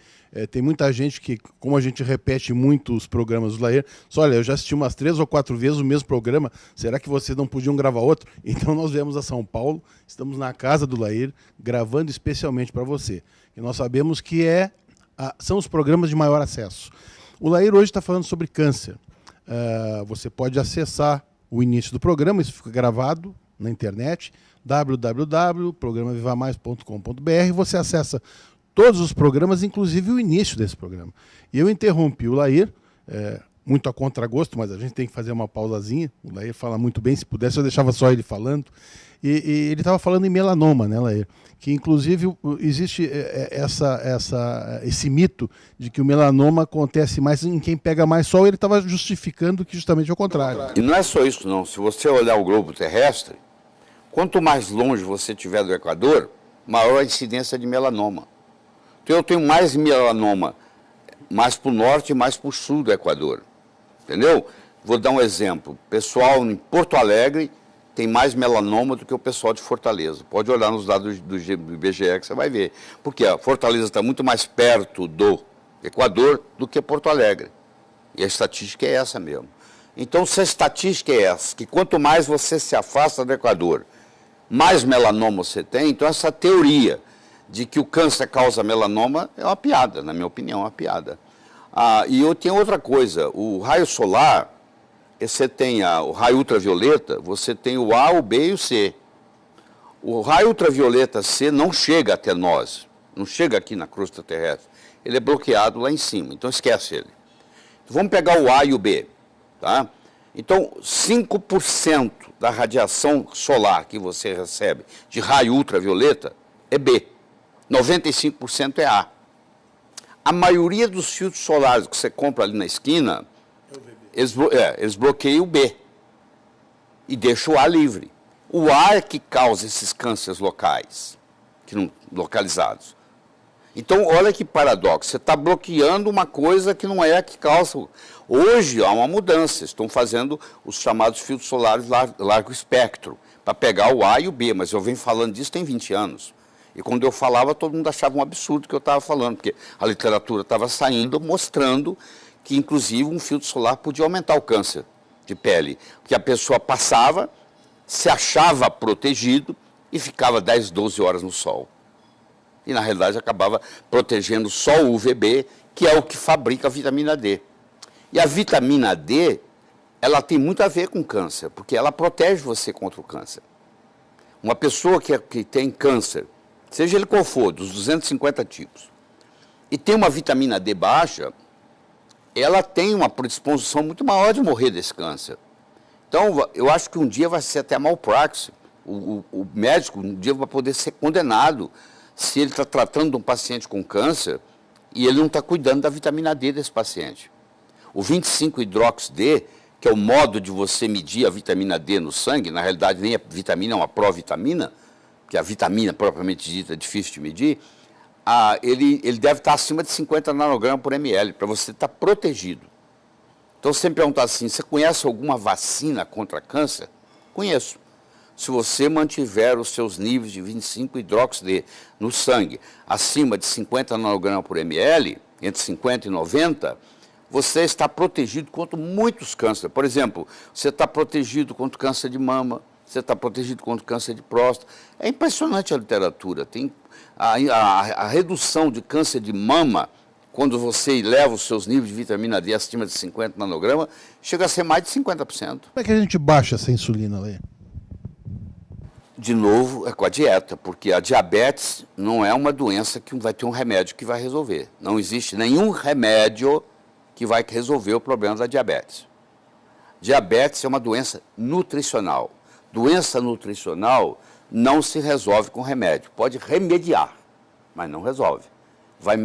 Tem muita gente que, como a gente repete muito os programas do Lair, olha, eu já assisti umas 3 ou 4 vezes o mesmo programa, será que vocês não podiam gravar outro? Então nós viemos a São Paulo, estamos na casa do Lair, gravando especialmente para você. E nós sabemos que são os programas de maior acesso. O Lair hoje está falando sobre câncer. Você pode acessar o início do programa, isso fica gravado na internet, www.programavivamais.com.br, você acessa todos os programas, inclusive o início desse programa. E eu interrompi o Lair, muito a contragosto, mas a gente tem que fazer uma pausazinha, o Lair fala muito bem, se pudesse eu deixava só ele falando, e ele estava falando em melanoma, né, Lair? Que inclusive existe esse mito de que o melanoma acontece mais em quem pega mais sol, ele estava justificando que justamente é o contrário. E não é só isso não, se você olhar o globo terrestre, quanto mais longe você estiver do Equador, maior a incidência de melanoma. Então eu tenho mais melanoma mais para o norte e mais para o sul do Equador, entendeu? Vou dar um exemplo, o pessoal em Porto Alegre tem mais melanoma do que o pessoal de Fortaleza. Pode olhar nos dados do IBGE que você vai ver. Porque a Fortaleza está muito mais perto do Equador do que Porto Alegre. E a estatística é essa mesmo. Então, se a estatística é essa, que quanto mais você se afasta do Equador, mais melanoma você tem, então essa teoria de que o câncer causa melanoma é uma piada, na minha opinião, é uma piada. E eu tenho outra coisa, o raio solar, você tem o raio ultravioleta, você tem o A, o B e o C. O raio ultravioleta C não chega até nós, não chega aqui na crosta terrestre, ele é bloqueado lá em cima, então esquece ele. Vamos pegar o A e o B, tá? Então, 5% da radiação solar que você recebe de raio ultravioleta é B, 95% é A. A maioria dos filtros solares que você compra ali na esquina, eles bloqueiam o B e deixam o A livre. O A é que causa esses cânceres locais, localizados. Então, olha que paradoxo, você está bloqueando uma coisa que não é a que causa. Hoje há uma mudança, estão fazendo os chamados filtros solares largo espectro, para pegar o A e o B, mas eu venho falando disso tem 20 anos. E quando eu falava, todo mundo achava um absurdo o que eu estava falando, porque a literatura estava saindo mostrando que, inclusive, um filtro solar podia aumentar o câncer de pele, porque a pessoa passava, se achava protegido e ficava 10, 12 horas no sol. E, na realidade, acabava protegendo só o UVB, que é o que fabrica a vitamina D. E a vitamina D, ela tem muito a ver com câncer, porque ela protege você contra o câncer. uma pessoa que tem câncer, seja ele qual for, dos 250 tipos, e tem uma vitamina D baixa, ela tem uma predisposição muito maior de morrer desse câncer. Então, eu acho que um dia vai ser até malpraxis. O médico um dia vai poder ser condenado se ele está tratando um paciente com câncer e ele não está cuidando da vitamina D desse paciente. O 25-hidrox-D, que é o modo de você medir a vitamina D no sangue, na realidade nem a vitamina é uma provitamina, que a vitamina propriamente dita é difícil de medir, ele deve estar acima de 50 nanogramas por ml, para você estar protegido. Então, se você me perguntar assim, você conhece alguma vacina contra câncer? Conheço. Se você mantiver os seus níveis de 25-hidrox-D no sangue acima de 50 nanogramas por ml, entre 50 e 90, você está protegido contra muitos cânceres. Por exemplo, você está protegido contra o câncer de mama, você está protegido contra o câncer de próstata. É impressionante a literatura. Tem a redução de câncer de mama, quando você eleva os seus níveis de vitamina D acima de 50 nanogramas, chega a ser mais de 50%. Como é que a gente baixa essa insulina, Leia? De novo, é com a dieta, porque a diabetes não é uma doença que vai ter um remédio que vai resolver. Não existe nenhum remédio que vai resolver o problema da diabetes. Diabetes é uma doença nutricional. Doença nutricional não se resolve com remédio. Pode remediar, mas não resolve. Vai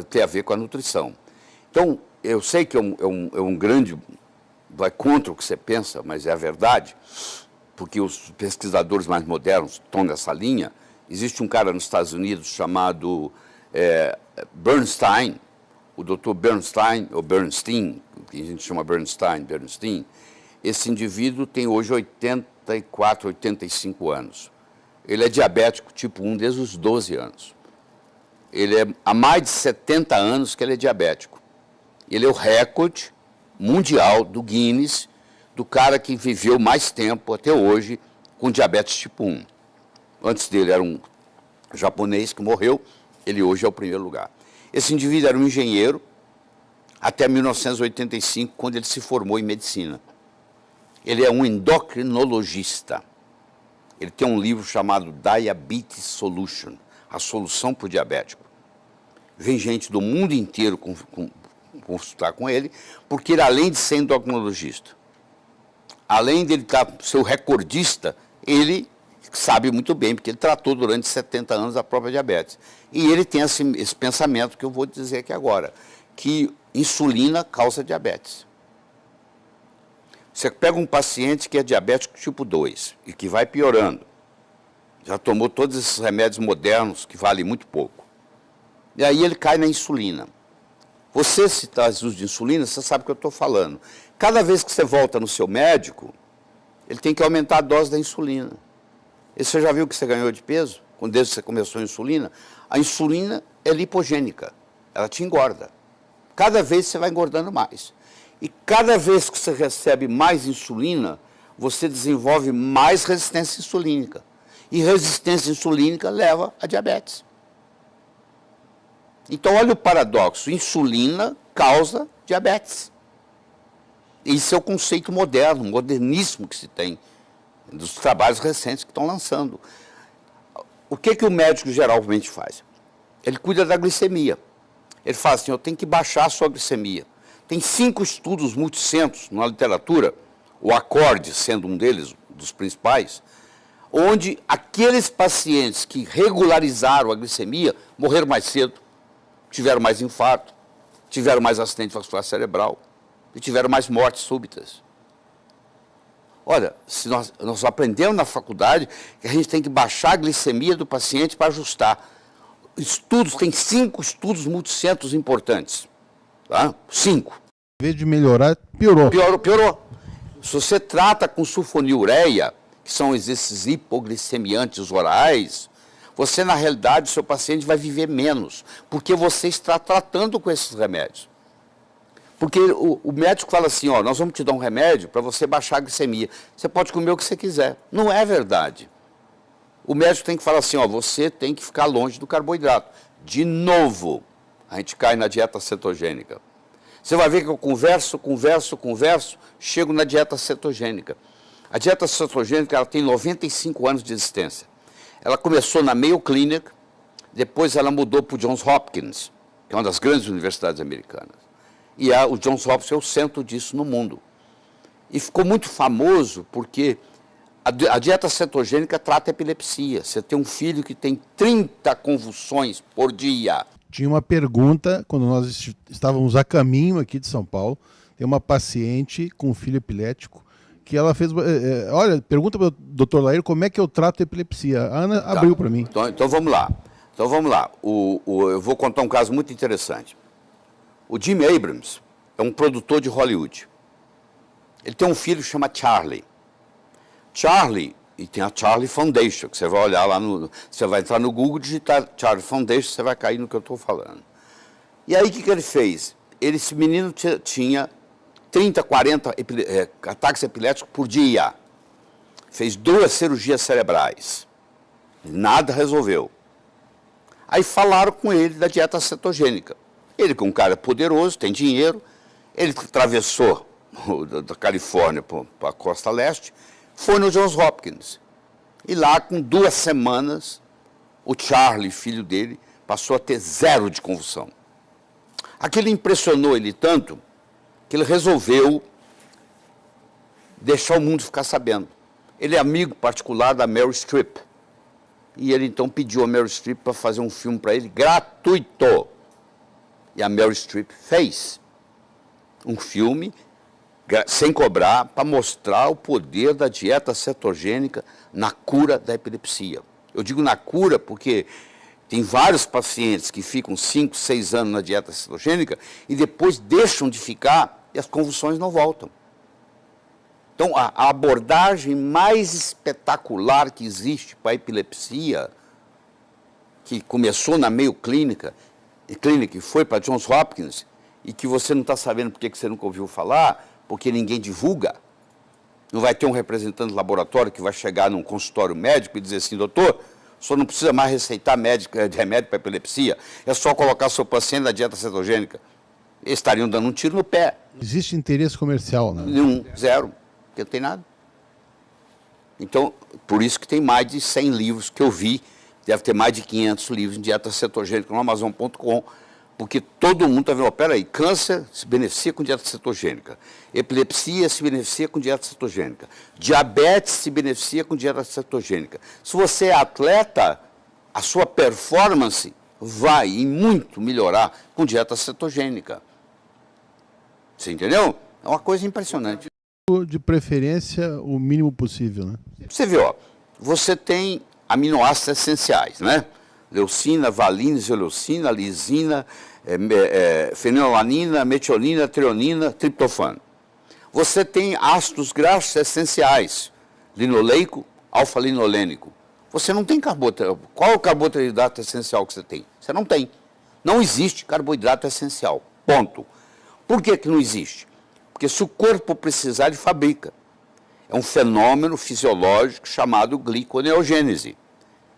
ter a ver com a nutrição. Então, eu sei que é um grande... vai contra o que você pensa, mas é a verdade, porque os pesquisadores mais modernos estão nessa linha. Existe um cara nos Estados Unidos chamado Bernstein, o Dr. Bernstein, ou Bernstein, que a gente chama Bernstein. Esse indivíduo tem hoje 84, 85 anos. Ele é diabético tipo 1 desde os 12 anos. Ele é há mais de 70 anos que ele é diabético. Ele é o recorde mundial do Guinness, do cara que viveu mais tempo até hoje com diabetes tipo 1. Antes dele era um japonês que morreu, ele hoje é o primeiro lugar. Esse indivíduo era um engenheiro até 1985, quando ele se formou em medicina. Ele é um endocrinologista. Ele tem um livro chamado Diabetes Solution, a solução para o diabético. Vem gente do mundo inteiro consultar com ele, porque ele, além de ser endocrinologista, além de ele ser o recordista, ele sabe muito bem, porque ele tratou durante 70 anos a própria diabetes. E ele tem esse pensamento que eu vou dizer aqui agora, que insulina causa diabetes. Você pega um paciente que é diabético tipo 2 e que vai piorando, já tomou todos esses remédios modernos que valem muito pouco, e aí ele cai na insulina. Você, se está uso de insulina, você sabe o que eu estou falando. Cada vez que você volta no seu médico, ele tem que aumentar a dose da insulina. E você já viu que você ganhou de peso? Desde que você começou a insulina? A insulina é lipogênica, ela te engorda. Cada vez você vai engordando mais. E cada vez que você recebe mais insulina, você desenvolve mais resistência insulínica. E resistência insulínica leva a diabetes. Então, olha o paradoxo. Insulina causa diabetes. Isso é o conceito moderno, moderníssimo que se tem, dos trabalhos recentes que estão lançando. O que o médico geralmente faz? Ele cuida da glicemia. Ele fala assim, eu tenho que baixar a sua glicemia. Tem 5 estudos multicentros na literatura, o ACCORD sendo um deles, dos principais, onde aqueles pacientes que regularizaram a glicemia morreram mais cedo, tiveram mais infarto, tiveram mais acidente vascular cerebral e tiveram mais mortes súbitas. Olha, se nós aprendemos na faculdade que a gente tem que baixar a glicemia do paciente para ajustar. Tem 5 estudos multicentros importantes. Tá? 5. Em vez de melhorar, piorou. Piorou. Se você trata com sulfonilureia, que são esses hipoglicemiantes orais, você, na realidade, o seu paciente vai viver menos, porque você está tratando com esses remédios. Porque o médico fala assim, ó, nós vamos te dar um remédio para você baixar a glicemia. Você pode comer o que você quiser. Não é verdade. O médico tem que falar assim, ó, você tem que ficar longe do carboidrato. De novo, a gente cai na dieta cetogênica. Você vai ver que eu converso, chego na dieta cetogênica. A dieta cetogênica ela tem 95 anos de existência. Ela começou na Mayo Clinic, depois ela mudou para o Johns Hopkins, que é uma das grandes universidades americanas. E o Johns Hopkins é o centro disso no mundo. E ficou muito famoso porque a dieta cetogênica trata epilepsia. Você tem um filho que tem 30 convulsões por dia. Tinha uma pergunta, quando nós estávamos a caminho aqui de São Paulo, tem uma paciente com um filho epilético, que ela fez, olha, pergunta para o Dr. Laírio como é que eu trato epilepsia. A Ana abriu para mim. Então vamos lá. Eu vou contar um caso muito interessante. O Jim Abrams é um produtor de Hollywood. Ele tem um filho que chama Charlie. E tem a Charlie Foundation, que você vai olhar lá você vai entrar no Google, digitar Charlie Foundation, você vai cair no que eu estou falando. E aí o que ele fez? Esse menino tinha 30, 40 ataques epiléticos por dia. Fez 2 cirurgias cerebrais. Nada resolveu. Aí falaram com ele da dieta cetogênica. Ele, que é um cara poderoso, tem dinheiro, ele atravessou da Califórnia para a costa leste, foi no Johns Hopkins. E lá, com 2 semanas, o Charlie, filho dele, passou a ter 0 de convulsão. Aquilo impressionou ele tanto que ele resolveu deixar o mundo ficar sabendo. Ele é amigo particular da Meryl Streep. E ele então pediu a Meryl Streep para fazer um filme para ele gratuito. E a Meryl Streep fez um filme sem cobrar para mostrar o poder da dieta cetogênica na cura da epilepsia. Eu digo na cura porque tem vários pacientes que ficam 5, 6 anos na dieta cetogênica e depois deixam de ficar e as convulsões não voltam. Então, a abordagem mais espetacular que existe para a epilepsia, que começou na Mayo Clinic e foi para Johns Hopkins, e que você não está sabendo por que você nunca ouviu falar, porque ninguém divulga. Não vai ter um representante do laboratório que vai chegar num consultório médico e dizer assim, doutor, o senhor não precisa mais receitar remédio para epilepsia, é só colocar seu paciente na dieta cetogênica. Eles estariam dando um tiro no pé. Existe interesse comercial, né? Nenhum, 0, porque não tem nada. Então, por isso que tem mais de 100 livros que eu vi, deve ter mais de 500 livros em dieta cetogênica no Amazon.com, porque todo mundo está vendo, peraí, câncer se beneficia com dieta cetogênica, epilepsia se beneficia com dieta cetogênica, diabetes se beneficia com dieta cetogênica. Se você é atleta, a sua performance vai e muito melhorar com dieta cetogênica. Você entendeu? É uma coisa impressionante. De preferência, o mínimo possível, né? Você vê, ó, você tem aminoácidos essenciais, né? Leucina, valina, isoleucina, lisina, fenilalanina, metionina, treonina, triptofano. Você tem ácidos graxos essenciais, linoleico, alfa-linolênico. Você não tem carboidrato. Qual é o carboidrato essencial que você tem? Você não tem. Não existe carboidrato essencial. Ponto. Por que não existe? Porque se o corpo precisar, ele fabrica. É um fenômeno fisiológico chamado gliconeogênese.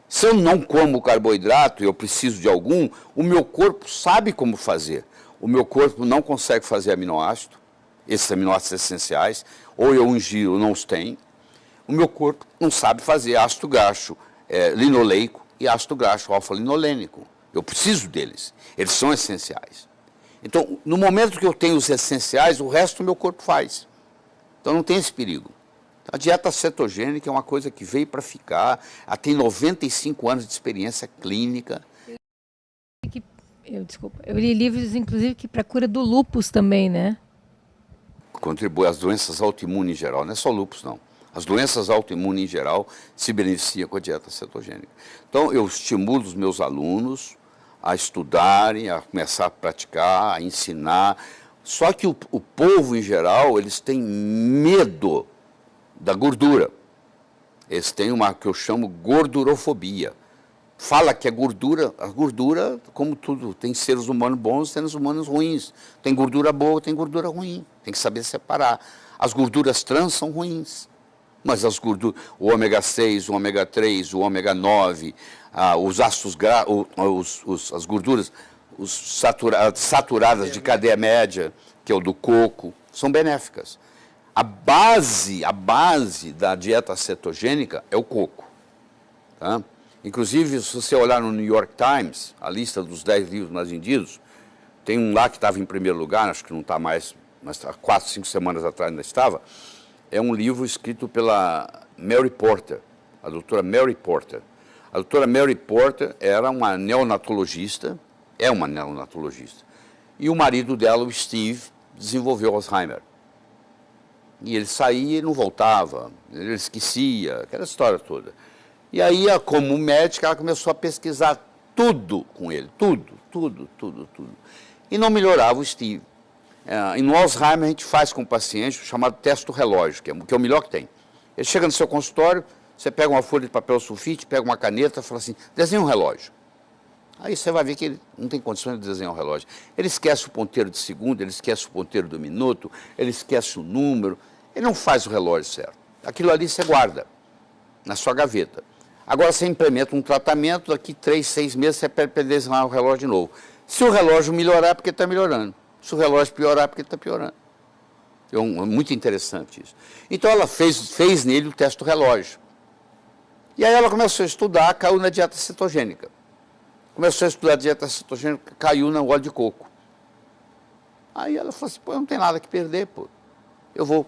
Se eu não como carboidrato e eu preciso de algum, o meu corpo sabe como fazer. O meu corpo não consegue fazer aminoácido, esses aminoácidos essenciais, ou eu ingiro, não os tenho. O meu corpo não sabe fazer ácido graxo linoleico e ácido graxo alfa-linolênico. Eu preciso deles, eles são essenciais. Então, no momento que eu tenho os essenciais, o resto do meu corpo faz. Então não tem esse perigo. A dieta cetogênica é uma coisa que veio para ficar, ela tem 95 anos de experiência clínica. Eu li livros, inclusive, que para cura do lúpus também, né? Contribui às doenças autoimunes em geral, não é só lúpus, não. As doenças autoimunes em geral se beneficiam com a dieta cetogênica. Então, eu estimulo os meus alunos a estudarem, a começar a praticar, a ensinar. Só que o povo, em geral, eles têm medo da gordura. Eles têm uma que eu chamo gordurofobia. Fala que a gordura, como tudo, tem seres humanos bons e seres humanos ruins. Tem gordura boa, tem gordura ruim. Tem que saber separar. As gorduras trans são ruins. Mas as gorduras, o ômega 6, o ômega 3, o ômega 9, os ácidos graxos, as gorduras saturadas de cadeia média, que é o do coco, são benéficas. A base da dieta cetogênica é o coco. Tá? Inclusive, se você olhar no New York Times, a lista dos 10 livros mais vendidos, tem um lá que estava em primeiro lugar, acho que não está mais, mas há 4, 5 semanas atrás ainda estava, é um livro escrito pela Mary Porter, a doutora Mary Porter. A doutora Mary Porter era uma neonatologista, é uma neonatologista, e o marido dela, o Steve, desenvolveu Alzheimer. E ele saía e não voltava, ele esquecia, aquela história toda. E aí, como médica, ela começou a pesquisar tudo com ele, tudo. E não melhorava o Steve. E no Alzheimer a gente faz com o paciente o chamado teste do relógio, que é o melhor que tem. Ele chega no seu consultório, você pega uma folha de papel sulfite, pega uma caneta e fala assim, desenha um relógio. Aí você vai ver que ele não tem condições de desenhar um relógio. Ele esquece o ponteiro de segundo, ele esquece o ponteiro do minuto, ele esquece o número, ele não faz o relógio certo. Aquilo ali você guarda na sua gaveta. Agora você implementa um tratamento, daqui 3, 6 meses você pede para desenhar o relógio de novo. Se o relógio melhorar, é porque está melhorando. Se o relógio piorar, é porque está piorando. É muito interessante isso. Então ela fez nele o teste do relógio. E aí ela começou a estudar, caiu na dieta cetogênica. Começou a estudar a dieta cetogênica, caiu no óleo de coco. Aí ela falou assim, pô, não tem nada que perder, pô. Eu vou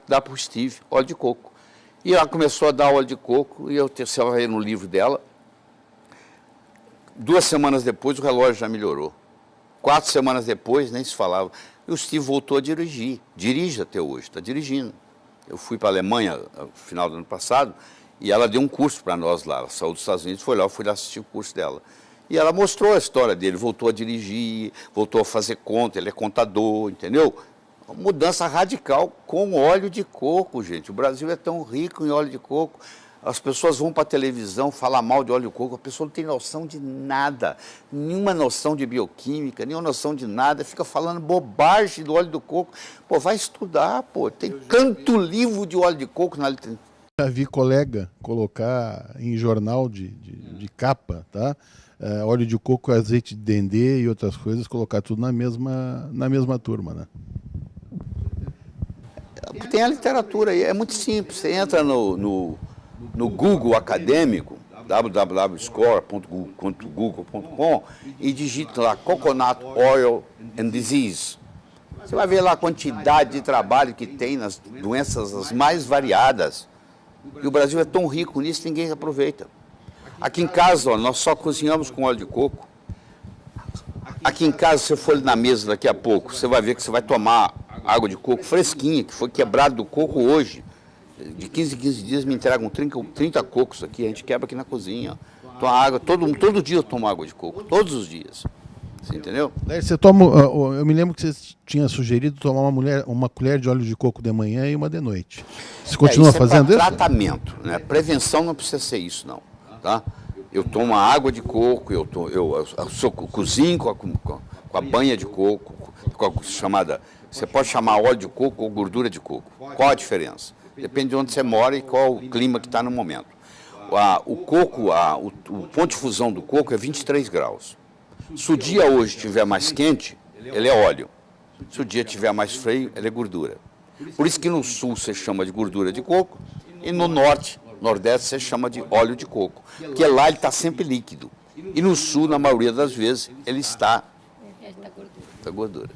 dar para o Steve óleo de coco. E ela começou a dar óleo de coco, e você vai ver no livro dela. 2 semanas depois, o relógio já melhorou. 4 semanas depois, nem se falava. E o Steve voltou a dirigir. Dirige até hoje, está dirigindo. Eu fui para a Alemanha no final do ano passado, e ela deu um curso para nós lá. Ela saiu dos Estados Unidos, foi lá, eu fui lá assistir o curso dela. E ela mostrou a história dele, voltou a dirigir, voltou a fazer conta, ele é contador, entendeu? Uma mudança radical com óleo de coco, gente. O Brasil é tão rico em óleo de coco. As pessoas vão para a televisão falar mal de óleo de coco, a pessoa não tem noção de nada, nenhuma noção de bioquímica, nenhuma noção de nada, fica falando bobagem do óleo do coco. Pô, vai estudar, pô, tem tanto livro de óleo de coco na literatura. Já vi colega colocar em jornal de capa, tá? Óleo de coco, azeite de dendê e outras coisas, colocar tudo na mesma turma, né? Tem a literatura aí, é muito simples, você entra no Google acadêmico, www.score.google.com e digita lá Coconut Oil and Disease. Você vai ver lá a quantidade de trabalho que tem nas doenças as mais variadas. E o Brasil é tão rico nisso, ninguém aproveita. Aqui em casa, ó, nós só cozinhamos com óleo de coco. Aqui em casa, se você for na mesa daqui a pouco, você vai ver que você vai tomar água de coco fresquinha, que foi quebrado do coco hoje. De 15 em 15 dias me entregam 30 cocos aqui, a gente quebra aqui na cozinha. Toma água, todo dia eu tomo água de coco, todos os dias. Você entendeu? Você toma, eu me lembro que você tinha sugerido tomar uma colher de óleo de coco de manhã e uma de noite. Você continua fazendo isso? Tratamento, né? Prevenção não precisa ser isso, não. Tá? Eu tomo água de coco, eu cozinho com a banha de coco, com a chamada, você pode chamar óleo de coco ou gordura de coco. Qual a diferença? Depende de onde você mora e qual o clima que está no momento. O coco, o ponto de fusão do coco é 23 graus. Se o dia hoje estiver mais quente, ele é óleo. Se o dia estiver mais frio, ele é gordura. Por isso que no sul você chama de gordura de coco e no norte, nordeste, você chama de óleo de coco. Porque lá ele está sempre líquido. E no sul, na maioria das vezes, ele está gordura.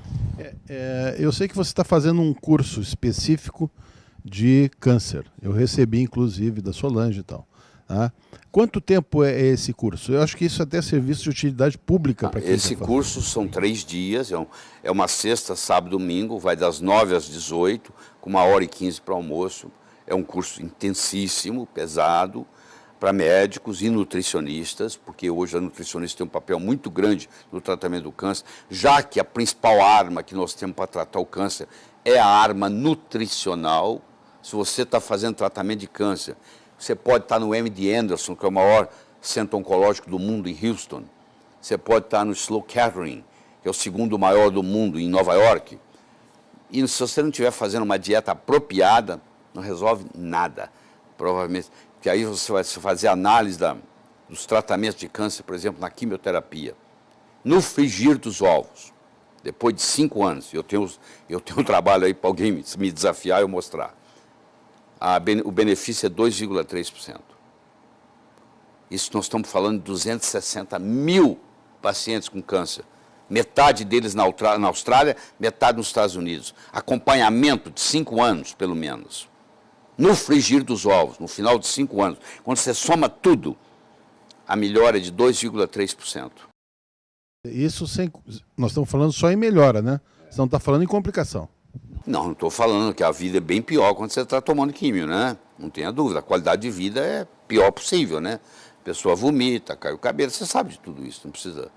Eu sei que você está fazendo um curso específico de câncer. Eu recebi, inclusive, da Solange e tal. Tá? Quanto tempo é esse curso? Eu acho que isso até é serviço de utilidade pública para quem Esse curso são 3 dias, é uma sexta, sábado, domingo, vai das 9 às 18, com 1h15 para almoço. É um curso intensíssimo, pesado, para médicos e nutricionistas, porque hoje a nutricionista tem um papel muito grande no tratamento do câncer, já que a principal arma que nós temos para tratar o câncer é a arma nutricional. Se você está fazendo tratamento de câncer, você pode estar no MD Anderson, que é o maior centro oncológico do mundo em Houston. Você pode estar no Sloan Kettering, que é o segundo maior do mundo em Nova York. E se você não estiver fazendo uma dieta apropriada, não resolve nada. Provavelmente, porque aí você vai fazer análise dos tratamentos de câncer, por exemplo, na quimioterapia. No frigir dos ovos. depois de 5 anos, eu tenho um trabalho aí para alguém me desafiar e eu mostrar. O benefício é 2,3%. Isso nós estamos falando de 260 mil pacientes com câncer. Metade deles na Austrália, metade nos Estados Unidos. Acompanhamento de 5 anos, pelo menos. No frigir dos ovos, no final de 5 anos. Quando você soma tudo, a melhora é de 2,3%. Isso nós estamos falando só em melhora, né? Você não está falando em complicação. Não estou falando que a vida é bem pior quando você está tomando químio, né? Não tenha dúvida. A qualidade de vida é pior possível, né? A pessoa vomita, cai o cabelo, você sabe de tudo isso, não precisa...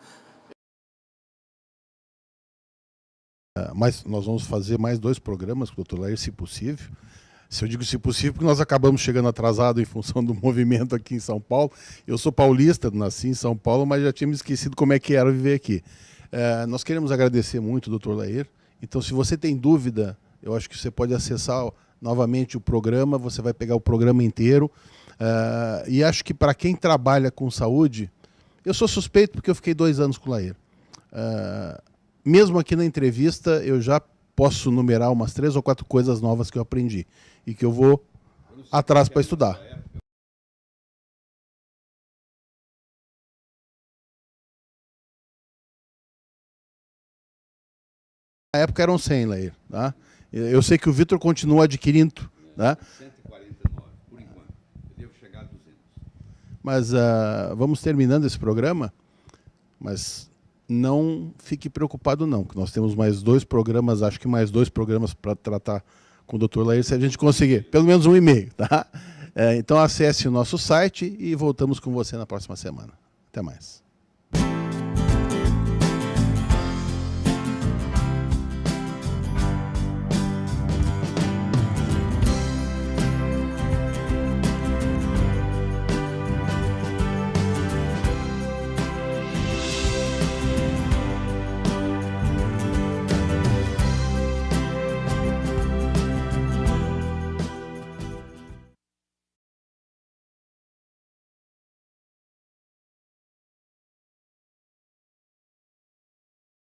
Mas nós vamos fazer mais 2 programas com o Dr. Lair, se possível. Se eu digo se possível, porque nós acabamos chegando atrasado em função do movimento aqui em São Paulo. Eu sou paulista, nasci em São Paulo, mas já tinha me esquecido como é que era viver aqui. Nós queremos agradecer muito o Dr. Lair. Então, se você tem dúvida, eu acho que você pode acessar novamente o programa, você vai pegar o programa inteiro. E acho que para quem trabalha com saúde, eu sou suspeito porque eu fiquei 2 anos com o Lair. Mesmo aqui na entrevista, eu já posso numerar umas 3 ou 4 coisas novas que eu aprendi e que eu vou atrás para estudar. Na época eram 100, Lair. Tá? Eu sei que o Vitor continua adquirindo. Tá? 149, por enquanto. Eu devo chegar a 200. Mas vamos terminando esse programa, mas não fique preocupado não, que nós temos mais 2 programas, acho que mais 2 programas para tratar com o Dr. Lair, se a gente conseguir, pelo menos 1,5, tá? Então acesse o nosso site e voltamos com você na próxima semana. Até mais.